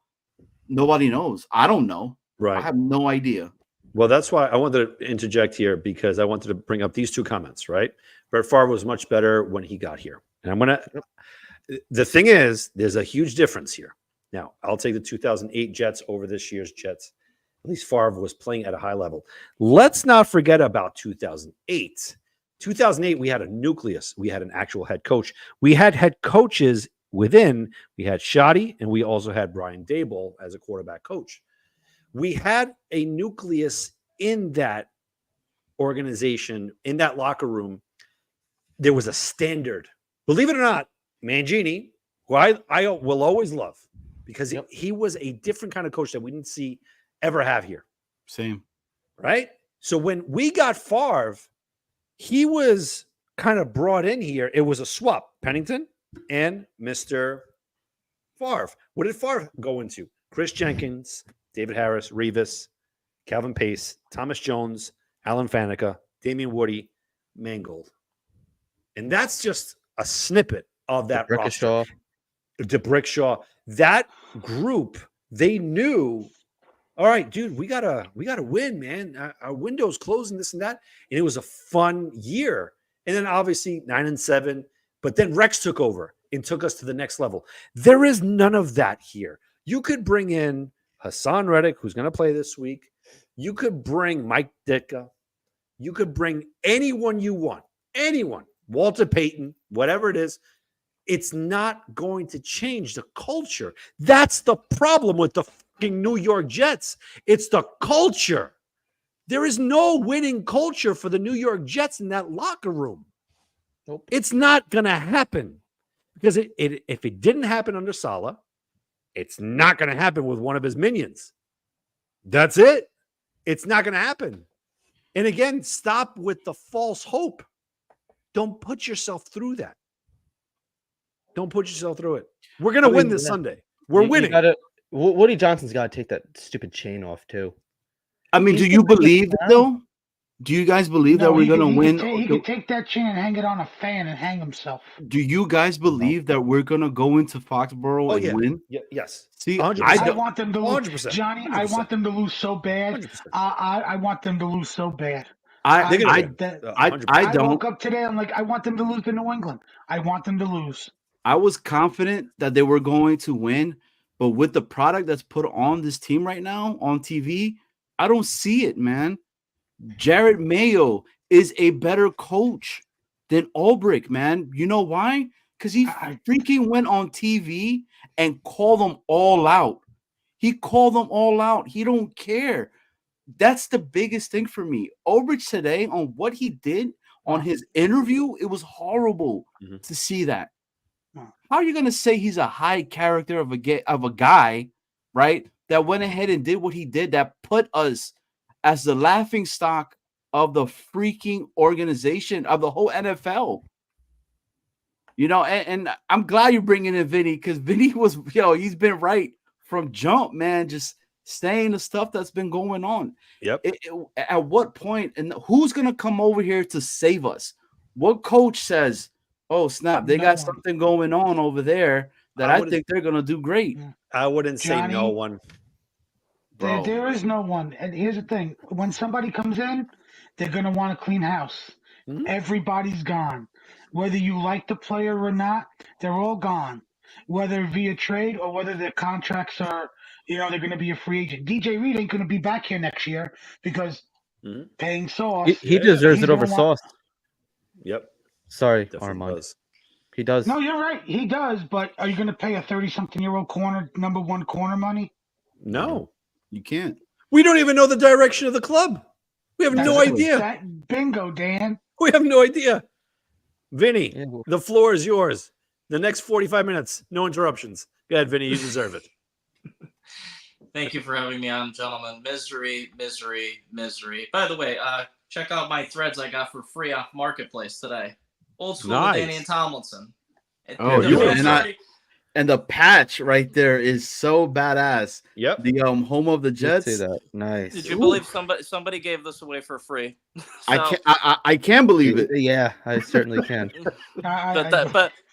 nobody knows. I don't know. Right. I have no idea. Well, that's why I wanted to interject here, because I wanted to bring up these two comments, right? Brett Favre was much better when he got here. And I'm going to, the thing is, there's a huge difference here. Now, I'll take the 2008 Jets over this year's Jets. At least Favre was playing at a high level. Let's not forget about 2008. 2008, we had a nucleus. We had an actual head coach. We had head coaches within. We had Shoddy, and we also had Brian Daboll as a quarterback coach. We had a nucleus in that organization, in that locker room. There was a standard. Believe it or not, Mangini, who I will always love, because he was a different kind of coach that we didn't ever have here. Same. Right? So when we got Favre, he was kind of brought in here. It was a swap, Pennington and Mr. Favre. What did Favre go into? Chris Jenkins, David Harris, Revis, Calvin Pace, Thomas Jones, Alan Faneca, Damian Woody, Mangold. And that's just a snippet of that roster. DeBrickshaw. That group, they knew, all right, dude, we gotta win, man. Our window's closing, this and that. And it was a fun year. And then obviously 9-7, but then Rex took over and took us to the next level. There is none of that here. You could bring in Hassan Reddick, who's going to play this week. You could bring Mike Ditka. You could bring anyone you want. Anyone. Walter Payton, whatever it is. It's not going to change the culture. That's the problem with the fucking New York Jets. It's the culture. There is no winning culture for the New York Jets in that locker room. Nope. It's not going to happen because if it didn't happen under Saleh, it's not going to happen with one of his minions. That's it. It's not going to happen. And again, stop with the false hope. Don't put yourself through that. Don't put yourself through it. We're going to win this Sunday. We're winning. Woody Johnson's got to take that stupid chain off, too. I mean, do you believe that, though? Do you guys believe that we're going to win? He could take that chain and hang it on a fan and hang himself. Do you guys believe that we're going to go into Foxborough and win? Yes. See, 100%. I want them to lose. 100%. Johnny, 100%. I want them to lose so bad. I want them to lose so bad. I don't. woke up today. I'm like, I want them to lose to New England. I want them to lose. I was confident that they were going to win, but with the product that's put on this team right now on TV, I don't see it, man. Jared Mayo is a better coach than Ulbrich, man. You know why? Because he freaking went on TV and called them all out. He called them all out. He don't care. That's the biggest thing for me. Ulbrich today, on what he did on his interview, it was horrible to see that. How are you going to say he's a high character of a guy, right, that went ahead and did what he did, that put us as the laughing stock of the freaking organization, of the whole NFL? You know, and I'm glad you're bringing in Vinny, because Vinny was, he's been right from jump, man, just saying the stuff that's been going on. Yep. At what point, and who's going to come over here to save us? What coach says, oh, snap, they got something going on over there that I think they're going to do great? I wouldn't say no one. There is no one. And here's the thing. When somebody comes in, they're going to want to clean house. Mm-hmm. Everybody's gone. Whether you like the player or not, they're all gone. Whether via trade or whether their contracts are, they're going to be a free agent. DJ Reed ain't going to be back here next year because paying Sauce. He deserves it over Sauce. Yep. Sorry, Definitely Armand. does. He does. No, you're right. He does. But are you going to pay a 30-something-year-old number one corner money? No. You can't. We don't even know the direction of the club. We have no idea. Bingo, Dan. We have no idea. Vinny, the floor is yours. The next 45 minutes, no interruptions. Go ahead, Vinny. You deserve it. Thank you for having me on, gentlemen. Misery, misery, misery. By the way, check out my threads I got for free off Marketplace today. Old school Danny and Tomlinson. And the patch right there is so badass. Yep. The home of the Jets. See that. Nice. Did you believe somebody gave this away for free? So, I can't believe it. Yeah, I certainly can.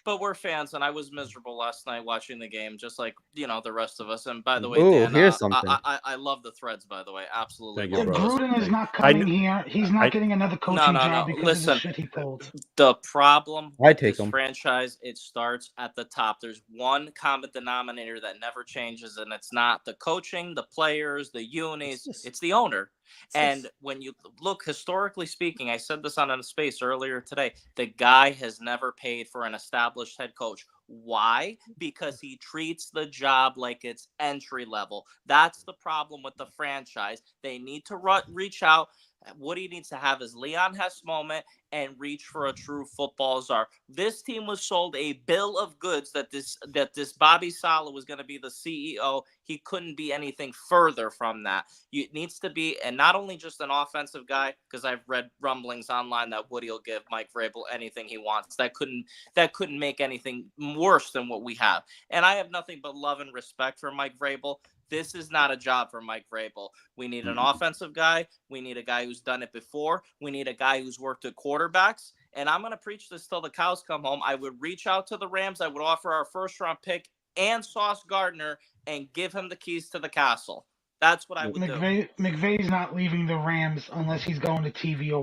But we're fans, and I was miserable last night watching the game, just like the rest of us. And by the way, Dan, here's something. I love the threads. By the way, absolutely. Thank you, Gruden is not coming here. He's not getting another coaching job because of the shit he pulled. The problem with this franchise, it starts at the top. There's one common denominator that never changes, and it's not the coaching, the players, the unis. It's the owner. And when you look historically speaking, I said this on a space earlier today, the guy has never paid for an established head coach. Why? Because he treats the job like it's entry level. That's the problem with the franchise. They need to reach out. What he needs to have is Leon Hess moment and reach for a true football czar. This team was sold a bill of goods that this Bobby Saleh was going to be the CEO. He couldn't be anything further from that. It needs to be, and not only just an offensive guy, because I've read rumblings online that Woody will give Mike Vrabel anything he wants. That couldn't make anything worse than what we have. And I have nothing but love and respect for Mike Vrabel. This is not a job for Mike Vrabel. We need an offensive guy. We need a guy who's done it before. We need a guy who's worked at quarterbacks. And I'm going to preach this till the cows come home. I would reach out to the Rams. I would offer our first-round pick and Sauce Gardner and give him the keys to the castle. That's what I would do. McVay's not leaving the Rams unless he's going to TV or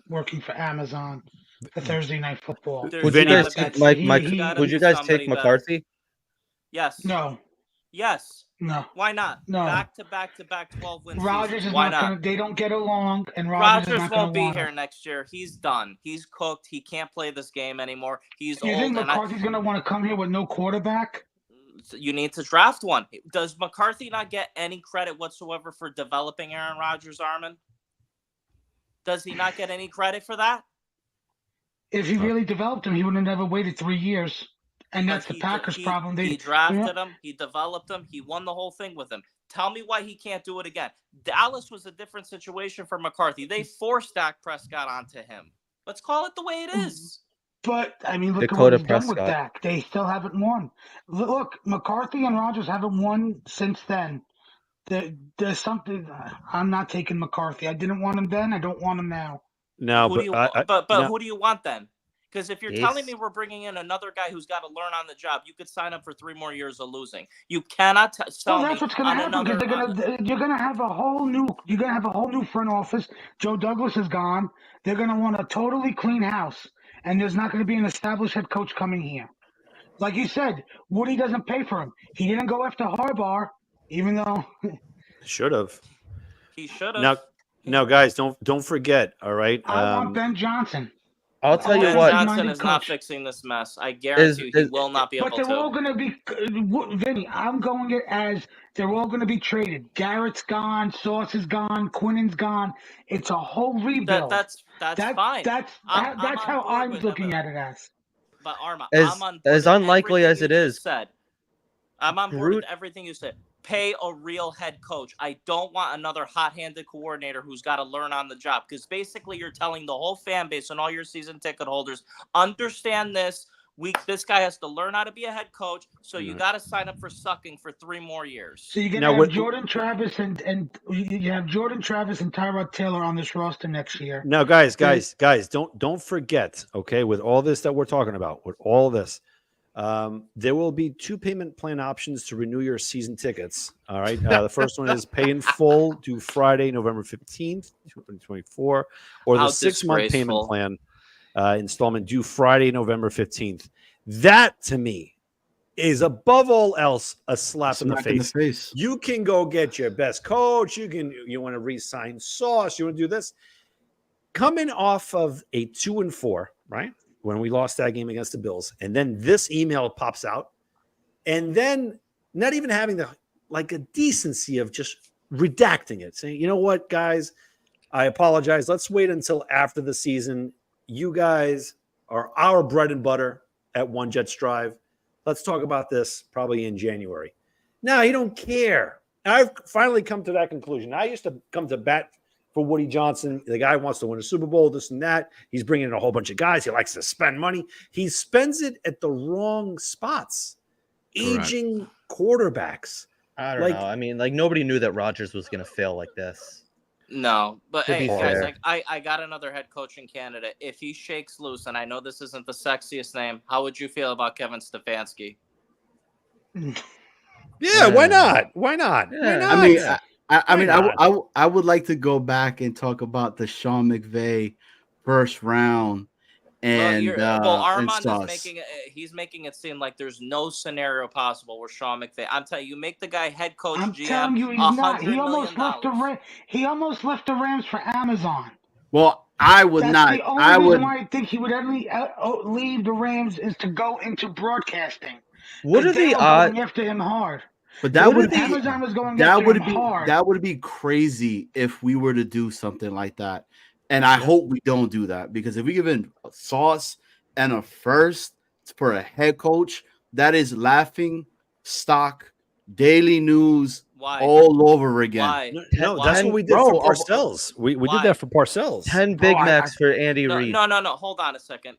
working for Amazon for Thursday Night Football. Would you guys take would you guys take McCarthy? Yes. No. Yes. No. Why not? No. Back to 12 wins. Rodgers is Why not going to. They don't get along, and Rodgers won't be here next year. He's done. He's cooked. He can't play this game anymore. He's old. You think McCarthy's going to want to come here with no quarterback? You need to draft one. Does McCarthy not get any credit whatsoever for developing Aaron Rodgers, Armin? Does he not get any credit for that? If he really developed him, he would have never waited 3 years. And that's the Packers' problem. He drafted him. He developed him. He won the whole thing with him. Tell me why he can't do it again. Dallas was a different situation for McCarthy. They forced Dak Prescott onto him. Let's call it the way it is. But, I mean, look at what he's done with Dak. They still haven't won. Look, McCarthy and Rodgers haven't won since then. There's something. I'm not taking McCarthy. I didn't want him then. I don't want him now. No, who do you want then? Because if you're telling me we're bringing in another guy who's got to learn on the job, you could sign up for 3 more years of losing. You cannot tell me. That's what's going to happen because you're going to have a whole new front office. Joe Douglas is gone. They're going to want a totally clean house, and there's not going to be an established head coach coming here. Like you said, Woody doesn't pay for him. He didn't go after Harbaugh, even though should have. He should have. Now, guys, don't forget. All right. I want Ben Johnson. I'll tell you what. Ben Johnson is not fixing this mess. I guarantee you he will not be able to. But they're all going to be, Vinny, I'm going it as they're all going to be traded. Garrett's gone. Sauce is gone. Quinnen's gone. It's a whole rebuild. That's fine. That's how I'm looking at it as. But Arma, as unlikely as it is. I'm on board with everything you said. Pay a real head coach. I don't want another hot-handed coordinator who's got to learn on the job, because basically you're telling the whole fan base and all your season ticket holders, understand this. This guy has to learn how to be a head coach, so you got to sign up for sucking for 3 more years. So you're going to have Jordan Travis and you have Jordan Travis and Tyrod Taylor on this roster next year. Now, guys, don't forget, okay, with all this that we're talking about, with all this, there will be 2 payment plan options to renew your season tickets. All right. The first one is pay in full due Friday, November 15th, 2024, or the 6-month payment plan installment due Friday, November 15th. That to me is above all else a slap in the face. You can go get your best coach. You want to re-sign Sauce. You want to do this. Coming off of a 2-4, right? When we lost that game against the Bills. And then this email pops out. And then not even having a decency of just redacting it. Saying, you know what, guys, I apologize. Let's wait until after the season. You guys are our bread and butter at One Jets Drive. Let's talk about this probably in January. Now, you don't care. I've finally come to that conclusion. I used to come to bat for Woody Johnson. The guy wants to win a Super Bowl, this and that. He's bringing in a whole bunch of guys. He likes to spend money. He spends it at the wrong spots. Aging quarterbacks. I don't know. I mean, nobody knew that Rodgers was going to fail like this. No, but hey, guys, I got another head coaching candidate. If he shakes loose, and I know this isn't the sexiest name, how would you feel about Kevin Stefanski? Yeah, why not? Why not? Yeah. I mean, I would like to go back and talk about the Sean McVay first round, and Armand is making it seem like there's no scenario possible where Sean McVay. I'm telling you, make the guy head coach. I'm GM, telling you, he's not. He almost left the Rams for Amazon. Well, I would That's not. the only I reason would. why I think he would ever leave the Rams is to go into broadcasting. What are They the were odds? going after him hard. But that would be Amazon was going after him hard. that would be crazy if we were to do something like that. And I hope we don't do that, because if we give him a Sauce and a first for a head coach, that is laughing stock, daily news all over again. Why? No, that's what we did for Parcells. We did that for Parcells. 10 Big Macs for Andy Reid. No. Hold on a second.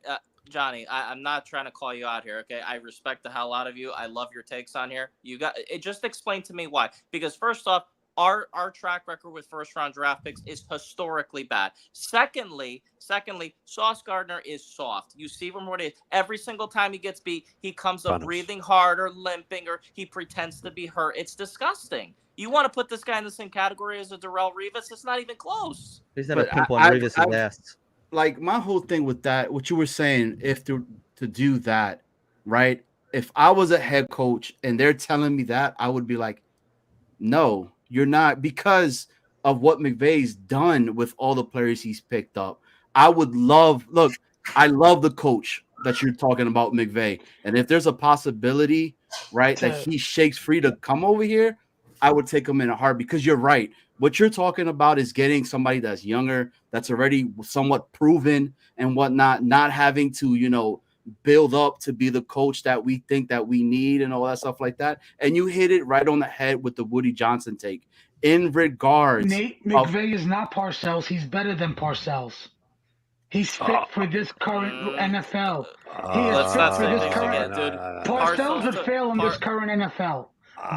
Johnny, I'm not trying to call you out here, okay? I respect the hell out of you. I love your takes on here. You got it. Just explain to me why. Because first off, our track record with first-round draft picks is historically bad. Secondly, Sauce Gardner is soft. You see him what it is. Every single time he gets beat, he comes up breathing hard or limping, or he pretends to be hurt. It's disgusting. You want to put this guy in the same category as a Darrelle Revis? It's not even close. He's not a pimp on Revis' ass. Like, my whole thing with that, what you were saying, if to do that, right? If I was a head coach and they're telling me that, I would be like, no, you're not, because of what McVay's done with all the players he's picked up. I love the coach that you're talking about, McVay. And if there's a possibility, right, that he shakes free to come over here, I would take him in a heart, because you're right. What you're talking about is getting somebody that's younger, that's already somewhat proven and whatnot, not having to, build up to be the coach that we think that we need and all that stuff like that. And you hit it right on the head with the Woody Johnson take. In regards, Nate McVay is not Parcells. He's better than Parcells. He's fit for this current NFL. He is fit for this current. Parcells would fail in this current NFL.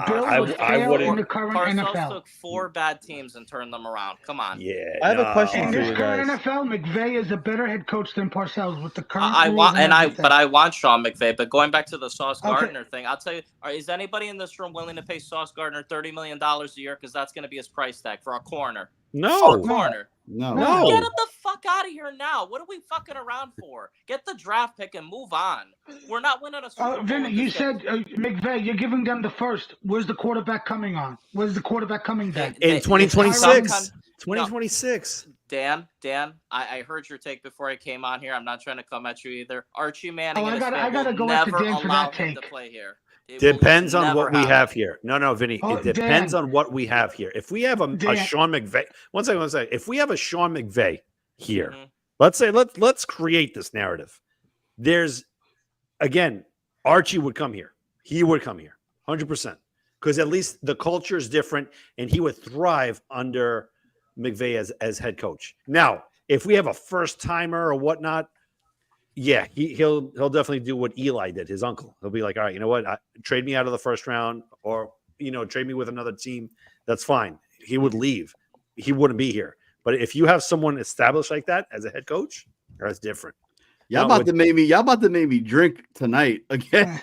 Bill would fail in the current Parcells NFL. took 4 bad teams and turned them around. Come on. Yeah. I have a question In for this you current guys. NFL, McVay is a better head coach than Parcells with the current. I rules and everything. but I want Sean McVay. But going back to the Sauce Gardner thing, I'll tell you, is anybody in this room willing to pay Sauce Gardner $30 million a year? Because that's going to be his price tag for a corner. No. For a corner. No. Get him the fuck out of here now. What are we fucking around for? Get the draft pick and move on. We're not winning a Super Bowl. Vinny, you said McVay, you're giving them the first. Where's the quarterback coming on? Where's the quarterback coming then? In 2026. 2026. Dan, I heard your take before I came on here. I'm not trying to come at you either. Archie Manning I and his gotta family go will after never Dan for allow that him to take. play here. It Depends will on what never we happen. have here. No, Vinny. Oh, It depends Dan. on what we have here. If we have a Sean McVay, one second. If we have a Sean McVay here, let's say let's create this narrative. There's, again, Archie would come here. He would come here, 100%, because at least the culture is different, and he would thrive under McVay as head coach. Now, if we have a first timer or whatnot, yeah, he'll definitely do what Eli did, his uncle. He'll be like, all right, you know what? Trade me out of the first round, or trade me with another team. That's fine. He would leave. He wouldn't be here. But if you have someone established like that as a head coach, that's different. Y'all about to make me drink tonight again.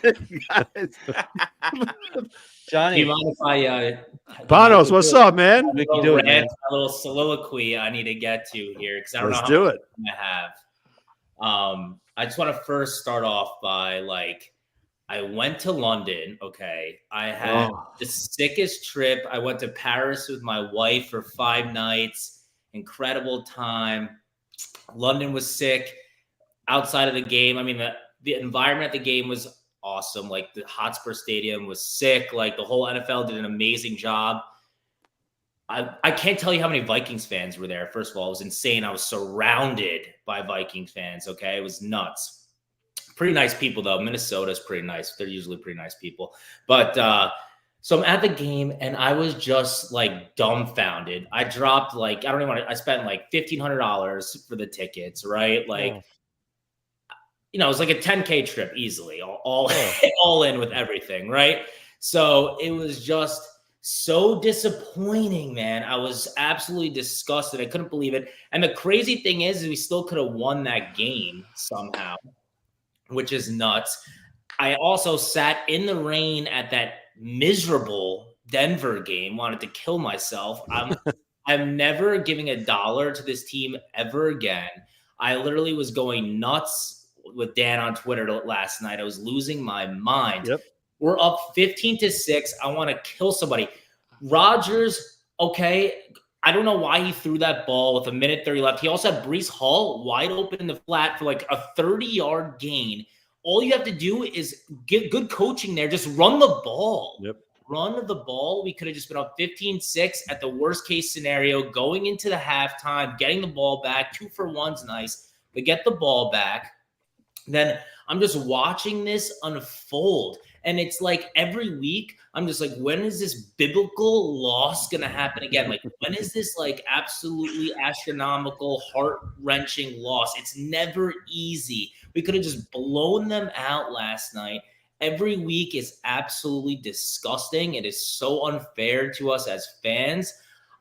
Johnny. Do you mind if I Panos, what's up, man? We can do it, man. A little soliloquy I need to get to here, because I don't Let's know do how it. much I have. I just want to first start off by, I went to London. Okay, I had the sickest trip. I went to Paris with my wife for 5 nights. Incredible time. London was sick. Outside of the game, I mean, the environment at the game was awesome. Like, the Hotspur Stadium was sick. Like, the whole NFL did an amazing job. I can't tell you how many Vikings fans were there. First of all, it was insane. I was surrounded by Vikings fans. Okay, it was nuts. Pretty nice people, though. Minnesota's pretty nice. They're usually pretty nice people. But so I'm at the game, and I was just dumbfounded. I dropped I spent $1,500 for the tickets, right? It was like a 10K trip easily, all in with everything, right? So it was just so disappointing, man. I was absolutely disgusted. I couldn't believe it. And the crazy thing is we still could have won that game somehow, which is nuts. I also sat in the rain at that miserable Denver game, wanted to kill myself. I'm never giving $1 to this team ever again. I literally was going nuts with Dan on Twitter last night. I was losing my mind. Yep. We're up 15-6. I want to kill somebody. Rodgers, okay, I don't know why he threw that ball with 1:30 left. He also had Breece Hall wide open in the flat for like a 30-yard gain. All you have to do is get good coaching there. Just run the ball. Yep. Run the ball. We could have just been up 15-6 at the worst case scenario, going into the halftime, getting the ball back. 2 for 1's nice. But get the ball back. Then I'm just watching this unfold. And it's like every week, I'm just like, when is this biblical loss going to happen again? Like, when is this like absolutely astronomical, heart-wrenching loss? It's never easy. We could have just blown them out last night. Every week is absolutely disgusting. It is so unfair to us as fans.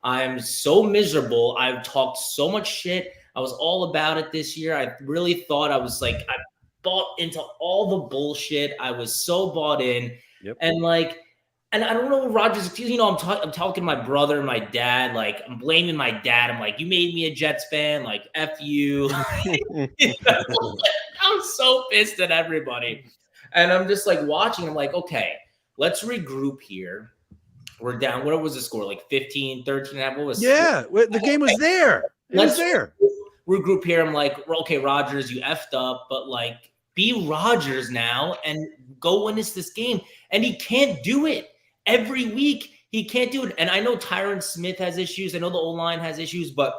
I'm so miserable. I've talked so much shit. I was all about it this year. I really thought I was like, I bought into all the bullshit. I was so bought in. Yep. And like, and I don't know what Rodgers, you know, I'm talking to my brother and my dad. Like, I'm blaming my dad. I'm like, you made me a Jets fan. Like, F you. You know? I'm so pissed at everybody. And I'm just like watching. I'm like, okay, let's regroup here. We're down. What was the score? Like 15, 13 and a half? What was the game was there. It was there. Regroup here. I'm like, okay, Rodgers, you effed up, but like, be Rodgers now and go win us this game. And he can't do it. Every week, he can't do it. And I know Tyron Smith has issues. I know the O-line has issues, but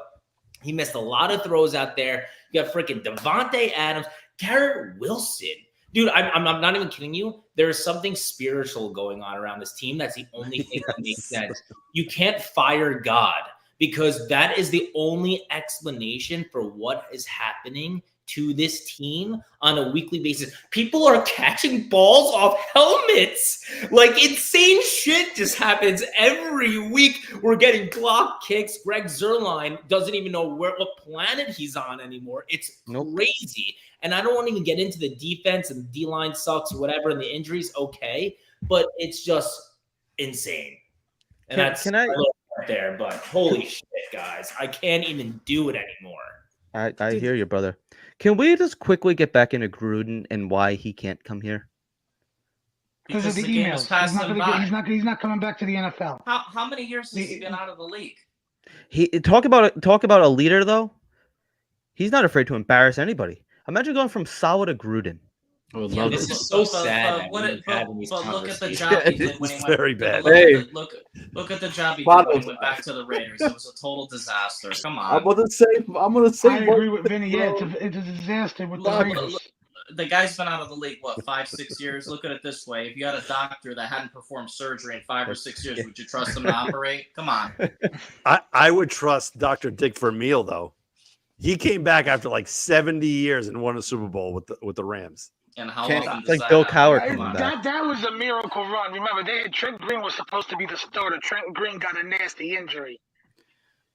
he missed a lot of throws out there. You got freaking Devontae Adams, Garrett Wilson. Dude, I'm not even kidding you. There is something spiritual going on around this team. That's the only thing that makes sense. You can't fire God, because that is the only explanation for what is happening to this team on a weekly basis. People are catching balls off helmets. Like, insane shit just happens every week. We're getting block kicks. Greg Zuerlein doesn't even know what planet he's on anymore. It's crazy. And I don't want to even get into the defense and the D-line sucks or whatever, and the injuries, okay. But it's just insane. And that's there, but holy shit, guys. I can't even do it anymore. I hear you, brother. Can we just quickly get back into Gruden and why he can't come here? Because of the emails. He's not coming back to the NFL. How many years has he been out of the league? He talk about a leader though. He's not afraid to embarrass anybody. Imagine going from Salah to Gruden. Yeah, this is so sad. But look at the job he did when he went. Very bad. Look at the job he did when he went back to the Raiders. It was a total disaster. Come on. I'm gonna say. I agree with Vinny. Yeah, it's a disaster with the Raiders. The guy's been out of the league, what, 5-6 years? Look at it this way. If you had a doctor that hadn't performed surgery in 5 or 6 years, would you trust him to operate? Come on. I would trust Dr. Dick Vermeil, though. He came back after like 70 years and won a Super Bowl with the Rams. And how often like Bill Cowher. That was a miracle run. Remember, Trent Green was supposed to be the starter. Trent Green got a nasty injury.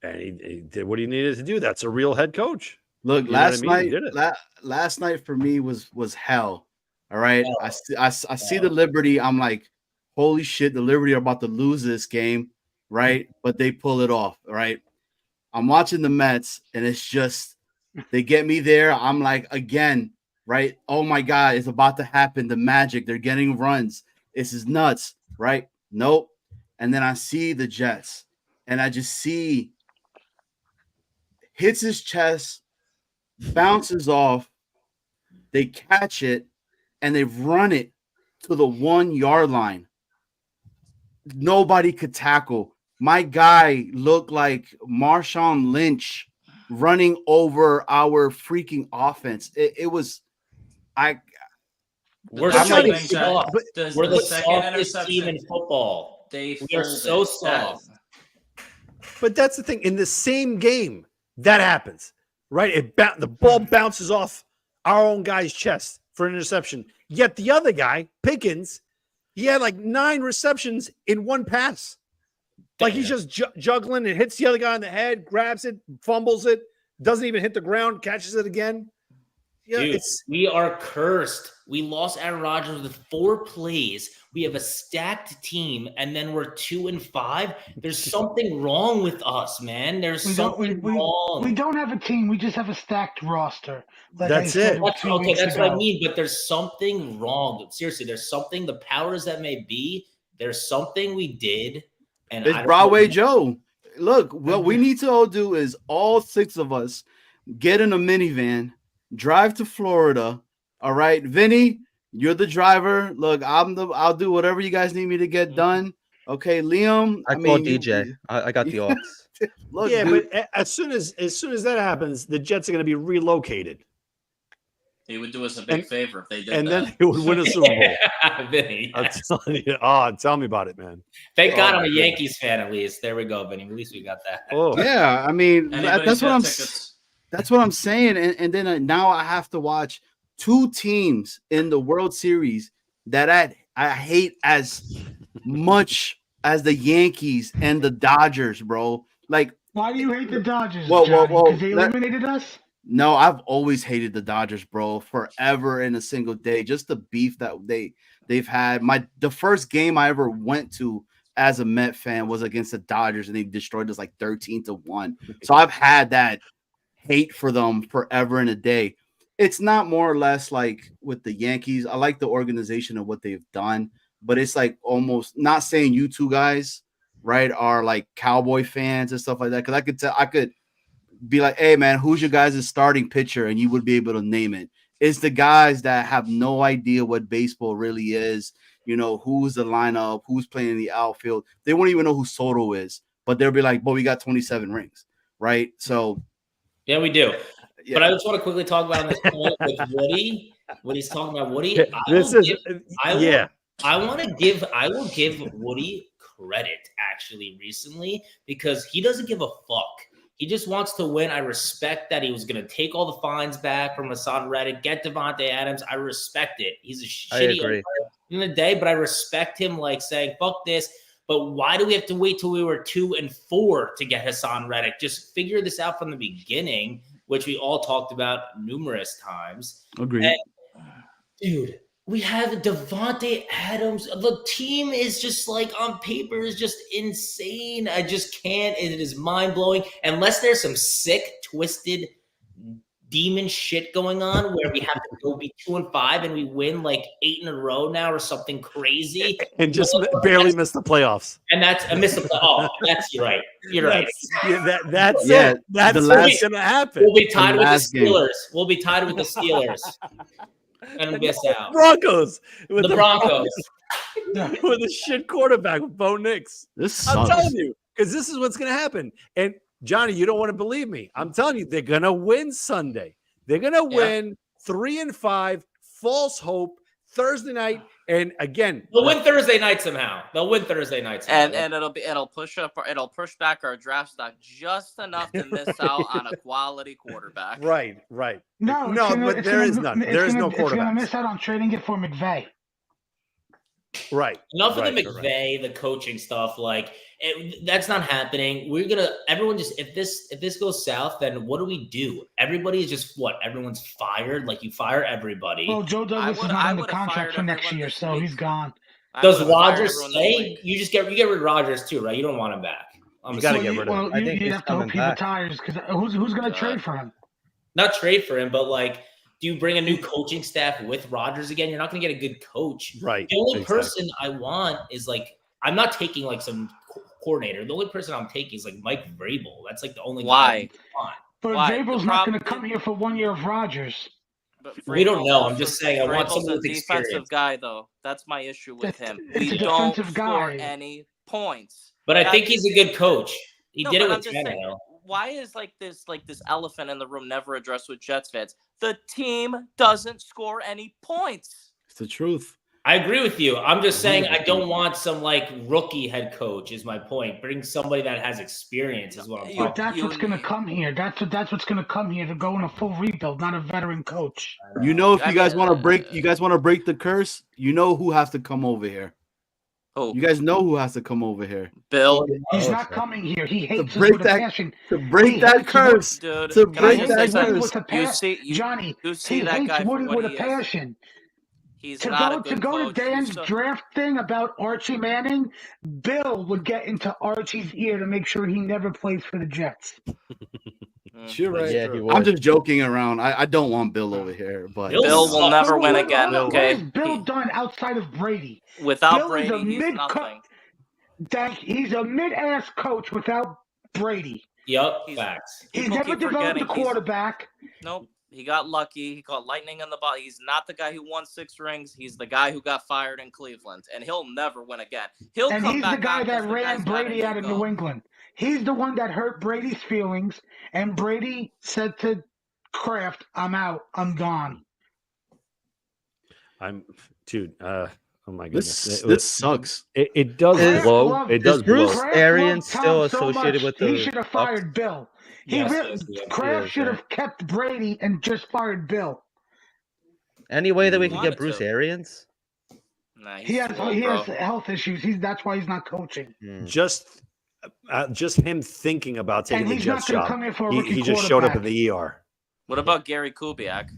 And he did what he needed to do. That's a real head coach. Look, last night for me was hell. All right. I see the Liberty. I'm like, holy shit, the Liberty are about to lose this game, right? But they pull it off. All right. I'm watching the Mets, and it's just they get me there. I'm like, again, right? Oh my God, it's about to happen. The magic. They're getting runs. This is nuts, right? Nope. And then I see the Jets, and I just see hits his chest, bounces off, they catch it, and they run it to the 1 yard line. Nobody could tackle. My guy looked like Marshawn Lynch running over our freaking offense. It was we're the softest team in football. We are so soft. But that's the thing. In the same game, that happens. Right, the ball bounces off our own guy's chest for an interception. Yet the other guy, Pickens, he had like 9 receptions in one pass. Like he's just juggling and hits the other guy on the head, grabs it, fumbles it, doesn't even hit the ground, catches it again. Yeah, dude, we are cursed. We lost Aaron Rodgers with 4 plays. We have a stacked team, and then we're 2-5. There's something wrong with us, man. There's something wrong. We don't have a team. We just have a stacked roster. That's it. That's what I mean. But there's something wrong. Seriously, there's something. The powers that may be. There's something we did, and it's Broadway Joe. look, what we need to all do is all 6 of us get in a minivan, drive to Florida. All right, Vinny, you're the driver. Look, I'll do whatever you guys need me to get done. Okay, Liam. I call DJ. I got the aux. Look, yeah, dude, but as soon as that happens, the Jets are going to be relocated. He would do us a big favor if they did and that. then he would win a Super Bowl. Vinny, yes. I'm telling you. Oh, tell me about it, man. Thank God I'm a Yankees fan at least. There we go, Vinny. At least we got that. Oh. Yeah, I mean, that's what I'm saying. And then now I have to watch 2 teams in the World Series that I hate as much as the Yankees and the Dodgers, bro. Like, why do you hate the Dodgers? Whoa, because they eliminated us? No, I've always hated the Dodgers, bro, forever in a single day. Just the beef that they've had. The first game I ever went to as a Met fan was against the Dodgers, and they destroyed us like 13-1. So I've had that hate for them forever and a day. It's not more or less like with the Yankees. I like the organization and what they've done, but it's like almost not saying you two guys, right, are like Cowboy fans and stuff like that. Because I could be like, hey man, who's your guys' starting pitcher? And you would be able to name it. It's the guys that have no idea what baseball really is. You know, who's the lineup, who's playing in the outfield. They won't even know who Soto is, but they'll be like, but we got 27 rings, right? So yeah, we do. Yeah. But I just want to quickly talk about this point with Woody. When he's talking about Woody, I will give Woody credit actually recently because he doesn't give a fuck. He just wants to win. I respect that he was going to take all the fines back from Hassan Reddick, get Devontae Adams. I respect it. He's a shitty owner in the day, but I respect him like saying, fuck this. But why do we have to wait till we were 2 and 4 to get Hassan Reddick? Just figure this out from the beginning, which we all talked about numerous times. Agreed. Dude, we have Devontae Adams. The team is just like on paper is just insane. I just can't. It is mind blowing. Unless there's some sick, twisted demon shit going on where we have to go be 2 and 5 and we win like 8 in a row now or something crazy. And just barely miss the playoffs. And that's a miss the playoffs. Oh, that's you're right. You're right. That's it. That's what's gonna happen. We'll be tied with the Steelers. We'll be tied with the Steelers. And miss out. Broncos. With the Broncos. With a shit quarterback with Bo Nix. I'm telling you, because this is what's going to happen. And Johnny, you don't want to believe me. I'm telling you, they're going to win Sunday. They're going to win 3 and 5, false hope, Thursday night. And again, they'll win Thursday night somehow. And it'll push back our draft stock just enough to miss out on a quality quarterback. Right. No, but there is none. There is no quarterback. It's going to miss out on trading it for McVay. Right. Enough of the McVay, the coaching stuff. Like that's not happening. Everyone just if this goes south, then what do we do? Everybody is just everyone's fired. Like you fire everybody. Well, Joe Douglas is not under contract for next year, so he's gone. Does Rodgers stay? You get rid of Rodgers too, right? You don't want him back. You got to get rid of him. I think you have to hope he retires because who's going to trade for him? Not trade for him, but like. Do you bring a new coaching staff with Rodgers again? You're not going to get a good coach. Right. The only person I want is like I'm not taking like some coordinator. The only person I'm taking is like Mike Vrabel. That's like the only guy I want. But Vrabel's not going to come here for 1 year of Rodgers. We don't know. I'm just saying I want someone with experience. Defensive guy though. That's my issue with him. We don't score any points. But I think he's a good coach. He did it with Tannehill. Why is this elephant in the room never addressed with Jets fans? The team doesn't score any points. It's the truth. I agree with you. I'm just saying I don't want some like rookie head coach is my point. Bring somebody that has experience is what I'm talking about. But that's what's going to come here. That's what's going to come here to go in a full rebuild, not a veteran coach. You know, if you guys want to break the curse, you know who has to come over here. Oh. You guys know who has to come over here. Bill. He's not coming here. He hates us with a passion. To break that curse. Dude, to break that curse. Johnny, you see he that hates guy Woody for what with a passion. He's not a good go coach. to Dan's draft thing about Archie Manning, Bill would get into Archie's ear to make sure he never plays for the Jets. You're right. Yeah, I'm just joking around. I don't want Bill over here, but Bill will never win again. Okay. What has Bill done outside of Brady? Without Bill Brady, he's nothing. He's a mid-ass coach without Brady. Yep, facts. He People never keep developed the forgetting he's- quarterback. Nope. He got lucky. He caught lightning in the bottle. He's not the guy who won 6 rings. He's the guy who got fired in Cleveland, and he'll never win again. He'll And come he's back the guy on 'cause that the ran guy's got Brady an out of ego. New England. He's the one that hurt Brady's feelings, and Brady said to Kraft, "I'm out. I'm gone." Dude. Oh my goodness, This sucks. It does Kraft blow. loved- It does Is Bruce blow. Kraft Arians loved Tom still so associated much, with the he should have Bucs? fired Bill. Yes, Kraft is, should right? have kept Brady and just fired Bill. Any way that we could Wanted get Bruce to. Arians? Nah, he's He has too old, bro. health issues. That's why he's not coaching. Just him thinking about taking And the he's not Jets gonna job. come in for a rookie He just showed up quarterback. in the ER. What about Gary Kubiak?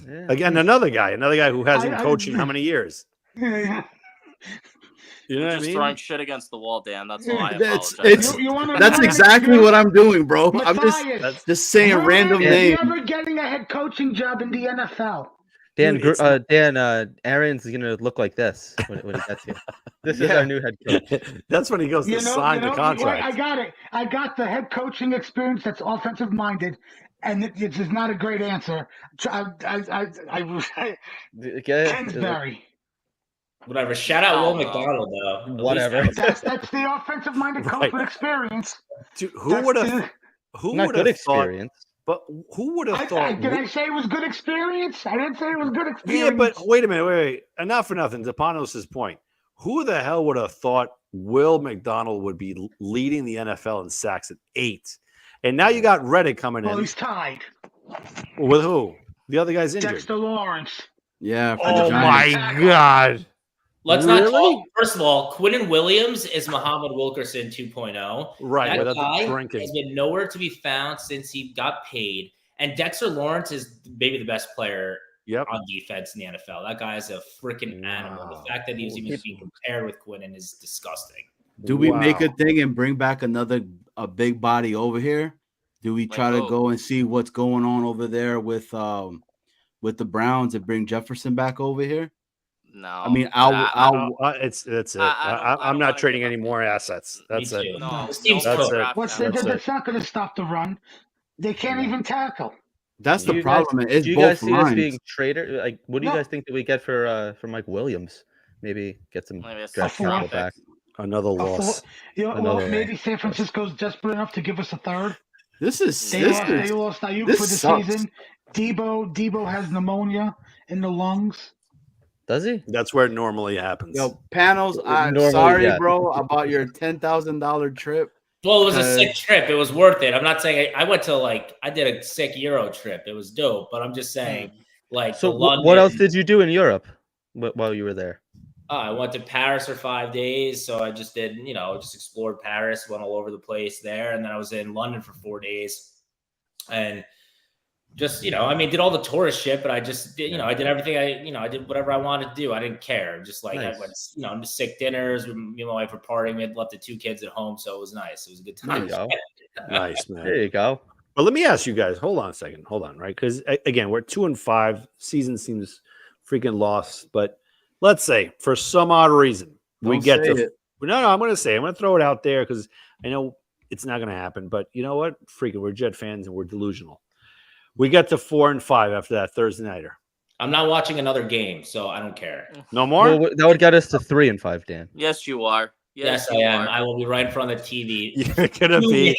Yeah. Again, another guy who hasn't I- coached in how many years? Yeah. You know what I Just mean? throwing shit against the wall, Dan. That's all. I That's apologize. it's that's exactly what I'm doing, bro. I'm Matthias, just saying random Ryan is names. never getting a head coaching job in the NFL. Dan, Dude, it's Dan, Arians is gonna look like this when he gets here. This is Yeah. our new head coach. That's when he goes to sign the contract. I got it. I got the head coaching experience that's offensive minded, and it's just not a great answer. Kingsbury. Whatever. Shout out Will McDonald, though. At least Whatever. That's the offensive minded coach Right. with experience. Dude, who That's would have? the- Who Not would good have thought? experience. But who would have thought? Did I say it was good experience? I didn't say it was good experience. Yeah, but wait a minute, wait. Enough for nothing. To Panos' point, who the hell would have thought Will McDonald would be leading the NFL in sacks at 8? And now you got Reddick coming Well, in. he's tied. With who? The other guy's injured. Dexter Lawrence. Yeah. For Oh the my Giants. God. Let's Really? not talk. First of all, Quinnen Williams is Muhammad Wilkerson 2.0. Right, That without the guy drinking. has been nowhere to be found since he got paid. And Dexter Lawrence is maybe the best player Yep. on defense in the NFL. That guy is a freaking animal. Wow. The fact that he was even being compared with Quinnen is disgusting. Do we make a Wow. thing and bring back a big body over here? Do we try to who? go and see what's going on over there with the Browns and bring Jefferson back over here? No. I mean, That's it. I I'm don't not wanna trading give up any more assets. That's Me it. too. No, This team's don't That's cooked. it. draft What's him. That's not going to stop the run. They can't even tackle. That's Do the you guys- problem. It's Do you both guys see lines. this being traded? Like, what do you No. guys think that we get for Mike Williams? Maybe get some Maybe a draft fourth. capital back. Another loss. Well, Another- maybe San Francisco's desperate enough to give us a third. This is They lost Ayuk this for the sucks. season. Debo has pneumonia in the lungs. Does he? That's where it normally happens. Yo, panels. I'm Normally, sorry, yeah. bro, about your $10,000 trip. Well, it was a sick trip. It was worth it. I'm not saying I went to I did a sick Euro trip. It was dope, but I'm just saying, So, the London, what else did you do in Europe while you were there? I went to Paris for 5 days, so I just did, just explored Paris, went all over the place there, and then I was in London for 4 days, and just, did all the tourist shit, but I just did, I did everything. I did whatever I wanted to do. I didn't care. Just Nice. I went, just sick dinners. Me and my wife were partying. We had left the 2 kids at home, so it was nice. It was a good time. There you go. Nice, man. There you go. But let me ask you guys. Hold on a second. Hold on, right? Because again, we're 2-5. Season seems freaking lost. But let's say for some odd reason we Don't get say to. it. No, I'm going to say. I'm going to throw it out there because I know it's not going to happen. But you know what? Freaking, we're Jet fans and we're delusional. We get to 4-5 after that Thursday nighter. I'm not watching another game, so I don't care. No more. Well, that would get us to 3-5, Dan. Yes, you are. Yes, I you am. are. I will be right in front of the TV. You're gonna be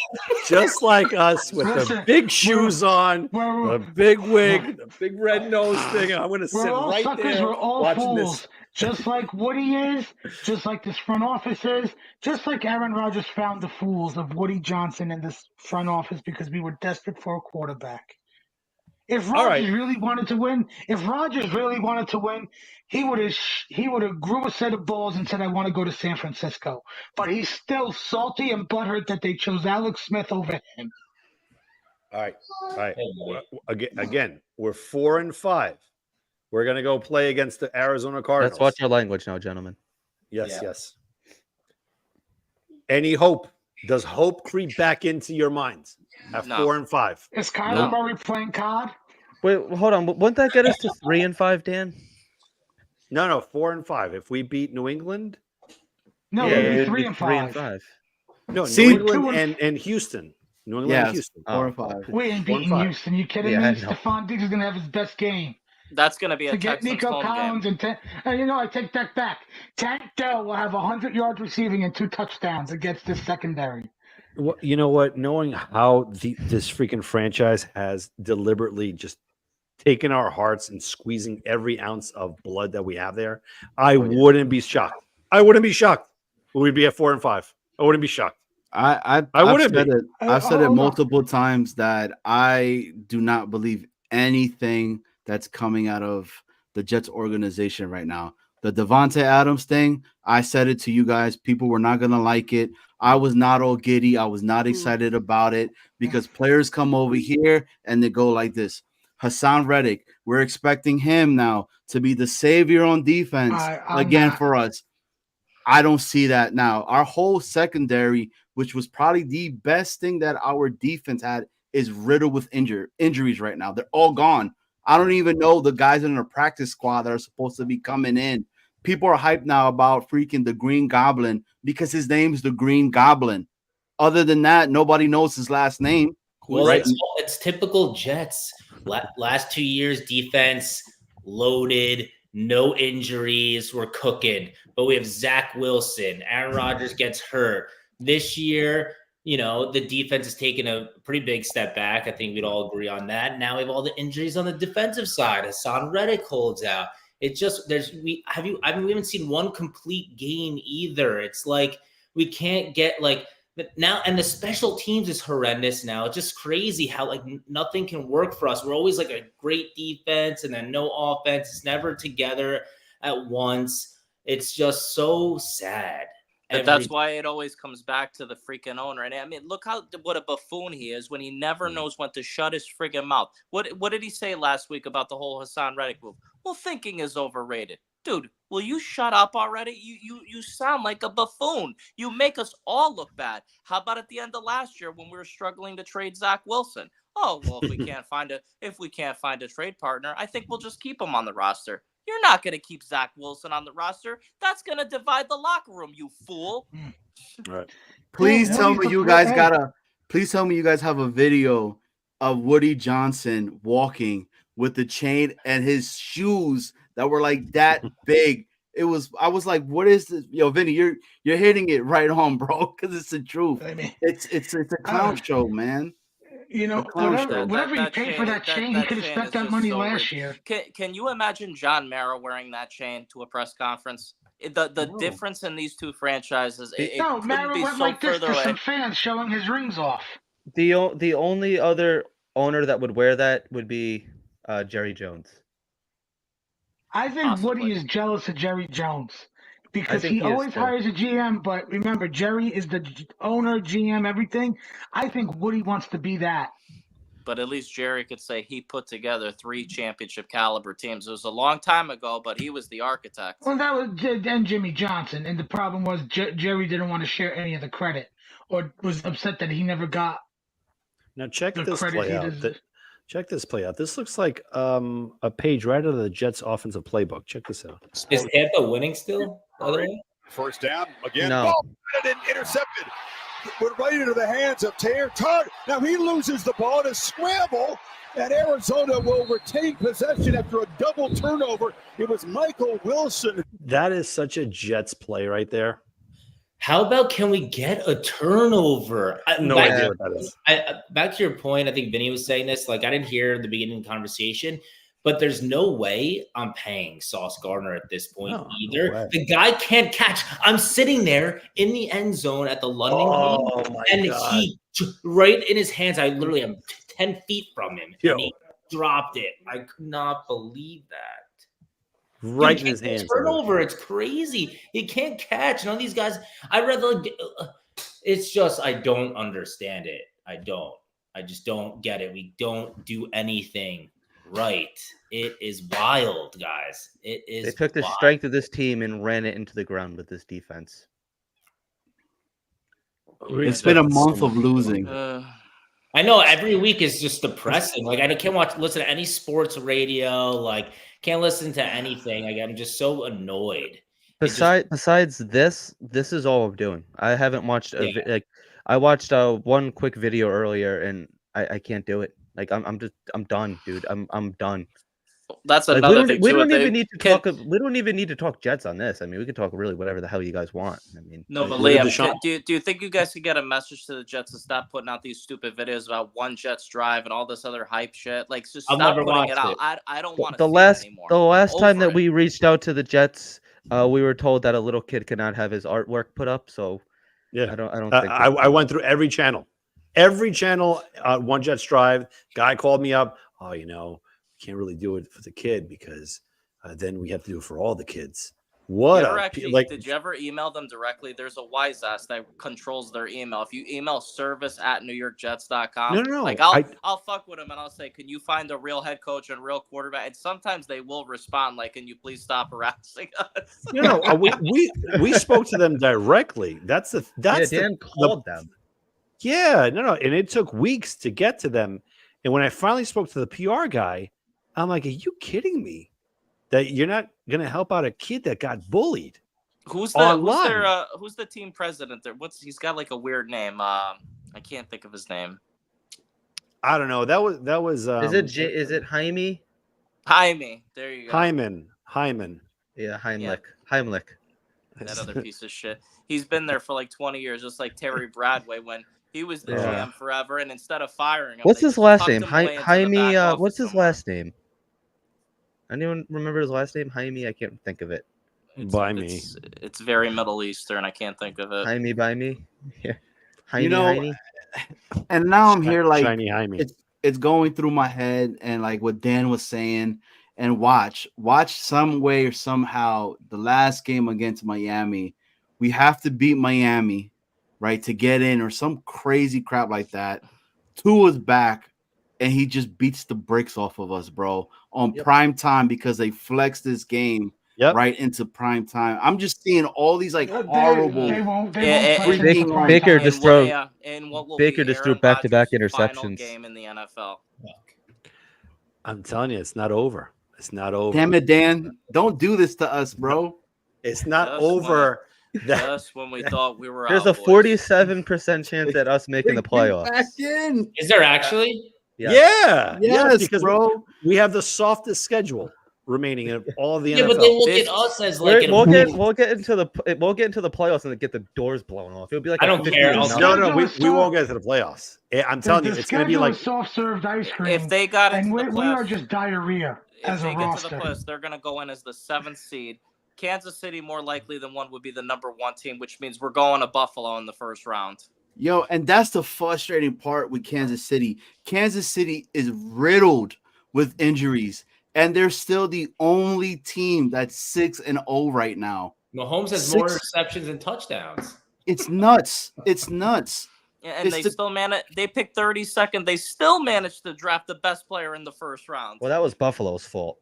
just like us with the Listen, big shoes on, We're, the big wig, the big red nose thing. I'm gonna sit we're all right suckers. there We're all watching fools. this. Just like Woody is, just like this front office is, just like Aaron Rodgers found the fools of Woody Johnson in this front office because we were desperate for a quarterback. If All right. Rodgers really wanted to win, he would have grew a set of balls and said, "I want to go to San Francisco." But he's still salty and butthurt that they chose Alex Smith over him. All right. Again, we're 4-5. We're gonna go play against the Arizona Cardinals. Let's watch our language now, gentlemen. Yes, Yeah. yes. Any hope? Does hope creep back into your minds at No. 4-5? Is Kyler No. Murray playing COD? Wait, hold on. Wouldn't that get us to 3-5, Dan? No, 4-5. If we beat New England, No, Yeah, we'd it'd be be 3 and 5. No, See? New England 2 and and Houston. New England and Yes, Houston. 4 and 5. We ain't 4 and beating 5. Houston. You kidding Yeah, I me? know. Stephon Diggs is gonna have his best game. That's going to be a Forget Texans Nico home game. Collins and I take that back. Tank Dell will have 100 yards receiving and 2 touchdowns against this secondary. Well, you know what? Knowing how this freaking franchise has deliberately just taken our hearts and squeezing every ounce of blood that we have there, I wouldn't be shocked. I wouldn't be shocked. We'd be at 4 and 5. I wouldn't be shocked. I've wouldn't said be. it. I've said it Hold on. multiple times that I do not believe anything that's coming out of the Jets organization right now. The Devontae Adams thing, I said it to you guys. People were not gonna like it. I was not all giddy. I was not excited about it because players come over here and they go like this. Hassan Reddick, we're expecting him now to be the savior on defense again for us. I don't see that now. Our whole secondary, which was probably the best thing that our defense had, is riddled with injuries right now. They're all gone. I don't even know the guys in the practice squad that are supposed to be coming in. People are hyped now about freaking the Green Goblin because his name is the Green Goblin. Other than that, nobody knows his last name. Well, Right. it's typical Jets. Last 2 years, defense loaded, no injuries, we're cooking. But we have Zach Wilson. Aaron Rodgers gets hurt. This year, the defense has taken a pretty big step back. I think we'd all agree on that. Now we have all the injuries on the defensive side. Hassan Reddick holds out. It's just we haven't seen one complete game either. It's like we can't get but now, and the special teams is horrendous now. It's just crazy how nothing can work for us. We're always a great defense and then no offense. It's never together at once. It's just so sad. But that's why it always comes back to the freaking owner. And I mean, look what a buffoon he is when he never knows when to shut his freaking mouth. What did he say last week about the whole Hassan Reddick move? Well, thinking is overrated. Dude, will you shut up already? You sound like a buffoon. You make us all look bad. How about at the end of last year when we were struggling to trade Zach Wilson? Oh, well, if we can't find a trade partner, I think we'll just keep him on the roster. You're not going to keep Zach Wilson on the roster. That's going to divide the locker room, you fool. Right. Please tell me you guys have a video of Woody Johnson walking with the chain and his shoes that were that big. I was like, what is this? Yo, Vinny, you're hitting it right on, bro, because it's the truth. It's a clown show, man. Whatever he paid for that chain, he could have spent that money last year. Can you imagine John Mara wearing that chain to a press conference? The difference in these two franchises, Mara went like this to some fans showing his rings off. The only other owner that would wear that would be Jerry Jones. I think Possibly. Woody is jealous of Jerry Jones because think he he is always too. hires a GM, but remember, Jerry is the owner, GM, everything. I think Woody wants to be that. But at least Jerry could say he put together 3 championship caliber teams. It was a long time ago, but he was the architect. Well, that was then Jimmy Johnson, and the problem was Jerry didn't want to share any of the credit, or was upset that he never got. Now check the this credit play he out. deserves. Check this play out. This looks like a page right out of the Jets offensive playbook. Check this out. Is Tampa winning still, by the way? First down again. No. Ball intercepted. Went right into the hands of Taylor Todd. Now he loses the ball to scramble, and Arizona will retain possession after a double turnover. It was Michael Wilson. That is such a Jets play right there. How about can we get a turnover? No idea what that is. Back to your point, I think Vinny was saying this. I didn't hear the beginning of the conversation, but there's no way I'm paying Sauce Gardner at this point either. No way. The guy can't catch. I'm sitting there in the end zone at the London game, and he right in his hands. I literally am 10 feet from him, and he dropped it. I could not believe that. Right in his hands. Turnover. It's crazy. He can't catch. None of these guys. It's just I don't understand it. I just don't get it. We don't do anything right. It is wild, guys. It is. They took the strength of this team and ran it into the ground with this defense. It's been a month of losing. I know every week is just depressing. I can't listen to any sports radio. Can't listen to anything. I'm just so annoyed. Besides this is all I'm doing. I haven't watched I watched one quick video earlier, and I can't do it. Like I'm done, dude. I'm done. That's Like another thing we too. don't even need to talk. We don't even need to talk Jets on this. I mean, we can talk really whatever the hell you guys want. I mean, no, but Liam, do you think you guys could get a message to the Jets to stop putting out these stupid videos about one Jets drive and all this other hype shit? Like, just stop putting it out. I don't want to see it anymore. The last time that we reached out to the Jets, we were told that a little kid could not have his artwork put up. So yeah, I don't think I went through every channel. One Jets drive. Guy called me up. Oh, can't really do it for the kid because then we have to do it for all the kids. Did you ever email them directly? There's a wise ass that controls their email. If you email service@newyorkjets.com, no. Like I'll fuck with them and I'll say, can you find a real head coach and real quarterback? And sometimes they will respond like, can you please stop harassing us? No. We spoke to them directly. Dan called them. Yeah, no, and it took weeks to get to them. And when I finally spoke to the PR guy, I'm like, are you kidding me? That you're not going to help out a kid that got bullied? Who's the team president there? He's got like a weird name. I can't think of his name. I don't know. That was. Is it Jaime? Jaime. There you go. Hyman. Yeah, Heimlich. Yeah. Heimlich. That other piece of shit. He's been there for like 20 years, just like Terry Bradway when he was the GM forever. And instead of firing him, what's his last name? Jaime. What's his last name? Anyone remember his last name? Jaime? I can't think of it. It's very Middle Eastern. I can't think of it. Jaime by me. Yeah. Jaime. And now I'm here like Shiny Jaime. It's going through my head, and like what Dan was saying, and watch some way or somehow the last game against Miami. We have to beat Miami, right, to get in, or some crazy crap like that. Tua's back, and he just beats the brakes off of us, bro, on prime time because they flexed this game right into prime time. I'm just seeing all these like horrible. They won't Baker just threw back-to-back interceptions. Game in the NFL. I'm telling you, it's not over. It's not over. Damn it, Dan! Don't do this to us, bro. It's not over. Just when we thought we were There's out, a 47% chance at us making the playoffs. Back in. Is there actually? Yeah. Yes, because bro. We have the softest schedule remaining of all the NFL. Yeah, but they look at us as like we'll get into the playoffs and get the doors blown off. It'll be like I don't care. No, we won't get to the playoffs. I'm telling you, it's going to be like soft served ice cream. If they got into and the playoffs, we are just diarrhea as a roster. If they get to the playoffs, they're going to go in as the 7th seed. Kansas City, more likely than one, would be the number 1 team, which means we're going to Buffalo in the first round. Yo, and that's the frustrating part with Kansas City. Kansas City is riddled with injuries, and they're still the only team that's 6-0 right now. Mahomes has more interceptions than touchdowns. It's nuts. It's nuts. Yeah, and they still they picked 32nd. They still managed to draft the best player in the first round. Well, that was Buffalo's fault.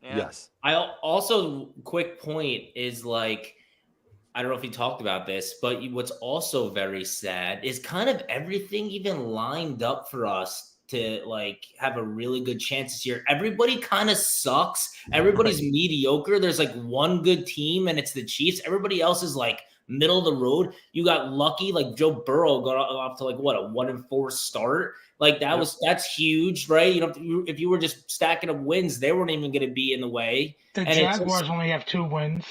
Yeah. Yes. I also, quick point is like, I don't know if you talked about this, but what's also very sad is kind of everything even lined up for us to like have a really good chance this year. Everybody kind of sucks. Everybody's mediocre. There's like one good team and it's the Chiefs. Everybody else is like middle of the road. You got lucky, like Joe Burrow got off to like what, a 1-4 start. Like that's huge, right? You know, if you were just stacking up wins, they weren't even going to be in the way. The Jaguars only have 2 wins.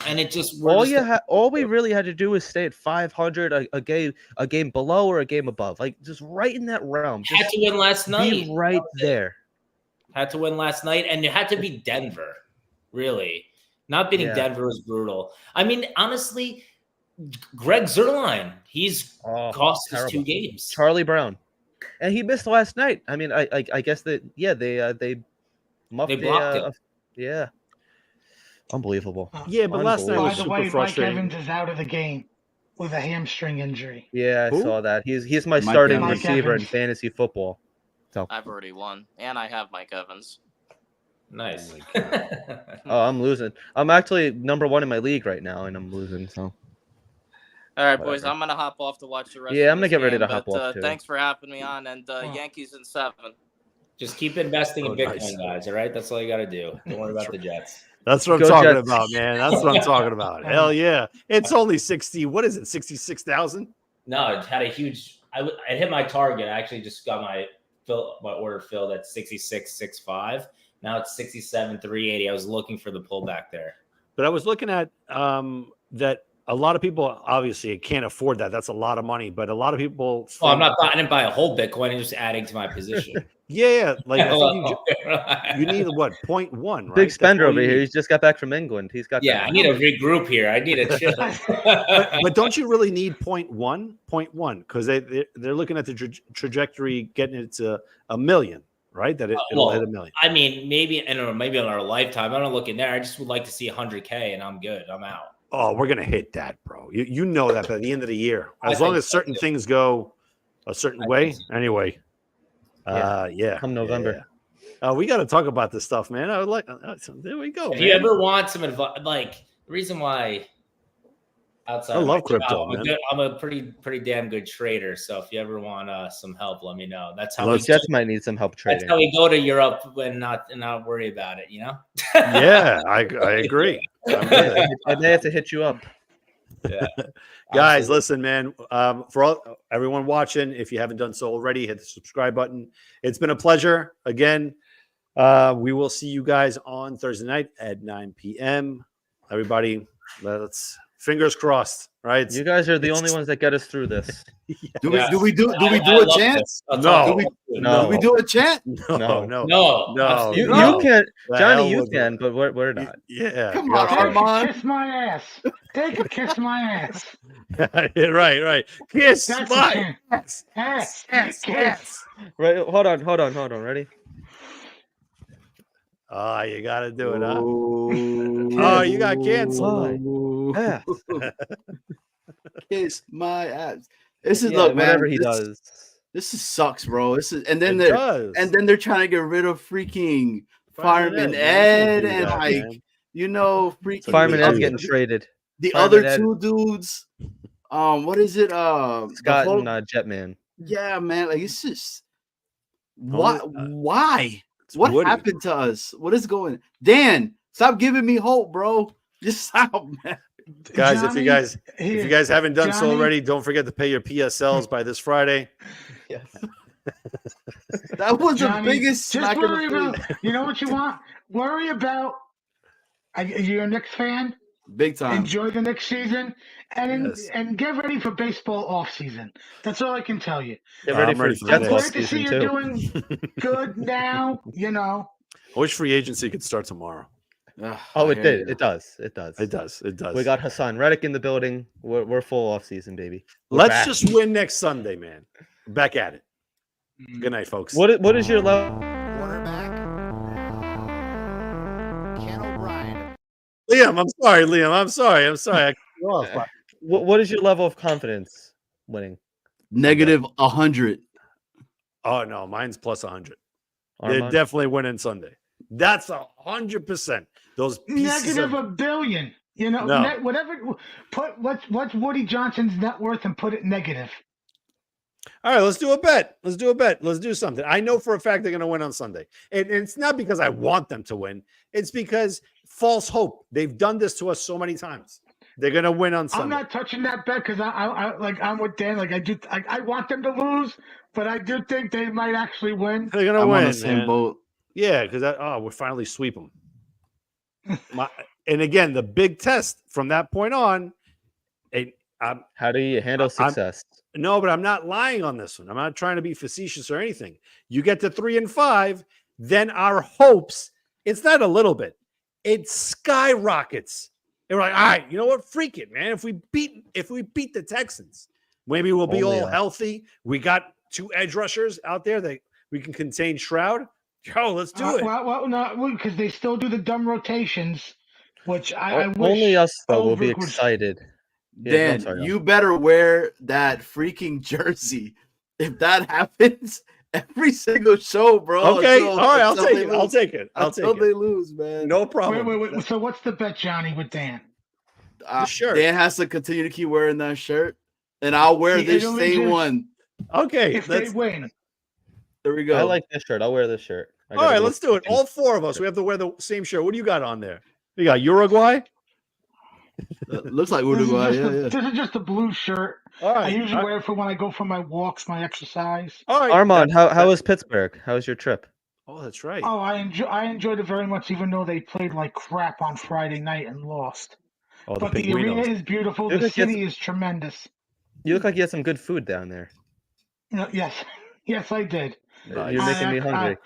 And it just all we really had to do is stay at 500 a game below or a game above, like just right in that realm. Had to win last night. Be right there. Had to win last night, and you had to beat Denver. Really, not beating Denver was brutal. I mean, honestly, Greg Zuerlein, he's cost us 2 games. Charlie Brown, and he missed last night. I mean, I guess that they muffed blocked it. Unbelievable. Yeah, but last night was By the super way, frustrating. Mike Evans is out of the game with a hamstring injury. Yeah, I saw that. He's my starting receiver in fantasy football. So I've already won, and I have Mike Evans. Nice. I'm losing. I'm actually number 1 in my league right now, and I'm losing. So. All right, boys, I'm gonna hop off to watch the rest. Yeah, of I'm gonna this get ready game, to hop off too. Thanks for having me on, and Yankees in 7. Just keep investing in Bitcoin, nice. guys. All right, that's all you got to do. Don't worry about the Jets. That's what I'm Go talking Jets. about, man. That's what I'm talking about. Hell yeah. It's only 60. What is it? 66,000? No, it had a huge. I hit my target. I actually just got my order filled at 66.65. Now it's 67.380. I was looking for the pullback there. But I was looking at that a lot of people obviously can't afford that. That's a lot of money. But a lot of people. Well, I didn't buy a whole Bitcoin. I'm just adding to my position. Yeah. Like I think you need what, 0.1, right? Big spender over here. He's just got back from England. He's got I need to regroup here. I need to chill. but don't you really need 0.1? 0.1, because they're looking at the trajectory getting it to a million, right? That it'll hit a million. I mean, maybe in our lifetime. I'm not looking there. I just would like to see 100K, and I'm good. I'm out. Oh, we're gonna hit that, bro. You know that by the end of the year, as long as certain things go a certain way. Anyway, come November. Yeah. We got to talk about this stuff, man. I would like. There we go. If you ever want some advice, like the reason why. Outside, I love crypto, man. I'm a pretty damn good trader. So if you ever want some help, let me know. That's how Jets might need some help trading. That's how we go to Europe and not worry about it. You know. Yeah, I agree. I may have to hit you up. Yeah, guys, listen, man. For everyone watching, if you haven't done so already, hit the subscribe button. It's been a pleasure. Again, we will see you guys on Thursday night at 9 p.m. Everybody, let's. Fingers crossed, right? You guys are the only ones that get us through this. Do we do a chant? No. Do we do a chant? No. You can, Johnny. You can, but we're not. Yeah. Come on, Armand. Kiss my ass. Take a kiss my ass. right. Kiss That's my ass. Kiss. Right. Hold on. Ready? Oh, you got to do it, huh? Oh, you got canceled. Kiss my ass. This is look, man. Whatever he does. This sucks, bro. And then they're trying to get rid of freaking Fireman Ed and freaking Fireman Ed's getting traded. The other two dudes. What is it? Scott and Jetman. Yeah, man. Like it's just why? What happened to us? What is going? Dan, stop giving me hope, bro. Just stop, man. Guys, Johnny, if you guys haven't done so already, don't forget to pay your PSLs by this Friday. Yes. That was Johnny, the biggest smack of the face. You know what you want? Worry about. You're a Knicks fan. Big time. Enjoy the next season and get ready for baseball off season. That's all I can tell you. Get ready for Jets off season to see you're doing good now. You know. I wish free agency could start tomorrow. It did. It does. It does. We got Hassan Reddick in the building. We're full off season, baby. Let's just win next Sunday, man. Back at it. Good night, folks. What is your level? Quarterback. Ken O'Brien. Liam, I'm sorry. I cut you off. What is your level of confidence winning? Negative 100. Oh no, mine's plus 100. They're definitely winning Sunday. That's 100%. Those negative $1 billion. You know, whatever. Put what's Woody Johnson's net worth and put it negative. All right, let's do a bet. Let's do something. I know for a fact they're going to win on Sunday. And it's not because I want them to win. It's because false hope. They've done this to us so many times. They're going to win on Sunday. I'm not touching that bet because I'm with Dan. Like I want them to lose, but I do think they might actually win. They're going to win. On the same boat. Yeah, because we finally sweep them. And again, the big test from that point on. How do you handle success? No, but I'm not lying on this one. I'm not trying to be facetious or anything. You get to 3-5, then our hopes, it's not a little bit, it skyrockets. And we're like, all right, you know what? Freak it, man. If we beat the Texans, maybe we'll be all healthy. We got 2 edge rushers out there that we can contain Shroud. Yo, let's do it. Well, no, because they still do the dumb rotations, which I wish only us though will be excited. Dan, you better wear that freaking jersey. If that happens, every single show, bro. Okay, all right, I'll take it. Until they lose, man. No problem. Wait. So what's the bet, Johnny, with Dan? The shirt. Dan has to continue to keep wearing that shirt, and I'll wear this same one. Okay, if they win. There we go. I like this shirt. I'll wear this shirt. All right, let's do it. All four of us. We have to wear the same shirt. What do you got on there? You got Uruguay? Looks like Uruguay. This is just a blue shirt. All right. I usually wear it for when I go for my walks, my exercise. All right. Armand, how was Pittsburgh? How was your trip? Oh, that's right. Oh, I enjoyed it very much, even though they played like crap on Friday night and lost. Oh, But the arena is beautiful. The city is tremendous. You look like you had some good food down there. Yes, I did. You're making me hungry.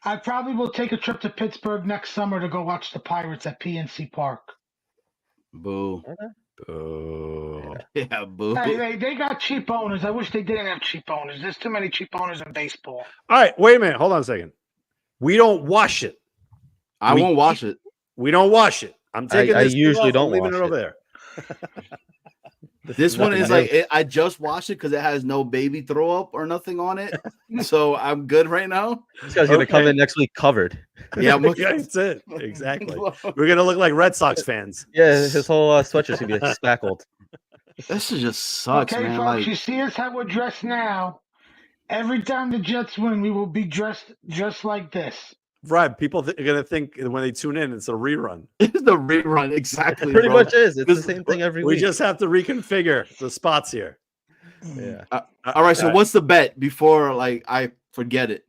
I probably will take a trip to Pittsburgh next summer to go watch the Pirates at PNC Park. Boo. Boo. Yeah, boo. Hey, they got cheap owners. I wish they didn't have cheap owners. There's too many cheap owners in baseball. All right, wait a minute. Hold on a second. We don't wash it. I won't wash it. We don't wash it. I'm taking I this usually off, don't leaving wash it over it. there. This one is like I just washed it because it has no baby throw up or nothing on it, so I'm good right now. This guy's gonna come in next week covered. Yeah, that's it. Exactly. We're gonna look like Red Sox fans. Yeah, his whole sweatshirt's gonna be like spackled. This just sucks, Okay, man. folks, Like, you see us how we're dressed now. Every time the Jets win, we will be dressed just like this. Right. People are gonna think when they tune in, it's a rerun. it's the rerun, exactly. It pretty bro. much is. It's the same thing every We week. just have to reconfigure the spots here. Yeah. All right. So what's the bet before like I forget it?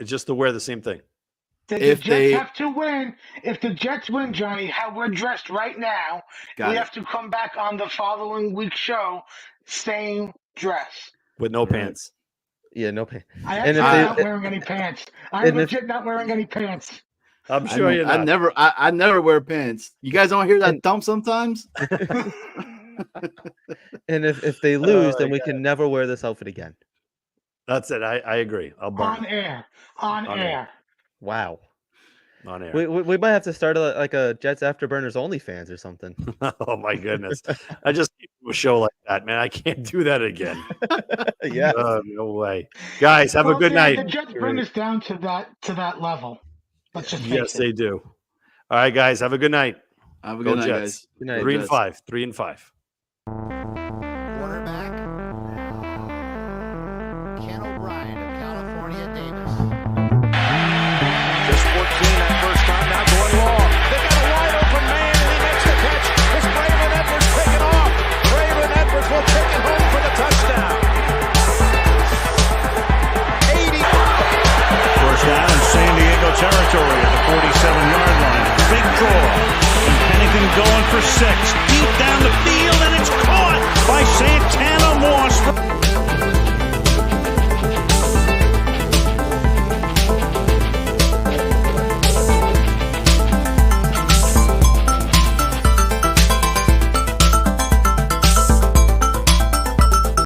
Just to wear the same thing. The Jets have to win. If the Jets win, Johnny, how we're dressed right now, we have to come back on the following week's show, same dress. With no pants. Yeah, no pants. I actually not wearing any pants. I'm legit not wearing any pants. I'm sure you're not. I never wear pants. You guys don't hear that thump sometimes? And if they lose, then we can never wear this outfit again. That's it. I agree. I'll burn On air. Wow. On air. We might have to start like a Jets Afterburners OnlyFans or something. Oh my goodness! I just can't do a show like that, man. I can't do that again. Yeah. No way, guys. Have a good night. The Jets bring us down to that level. Let's just face Yes, it. they do. All right, guys. Have a good night. Have a good night, Jets. guys. Good night, 3 and Jets. 5. 3 and 5. Quarterback, Ken O'Brien of California Davis. Just 14 that first time, now going long. They got a wide open man, and he makes the catch. It's Braylon Edwards taking off. Braylon Edwards will take it home for the touchdown. 80. First down in San Diego territory at the 47-yard line. Big draw. And Pennington going for 6. Deep down the field, and it's caught by Santana Moss.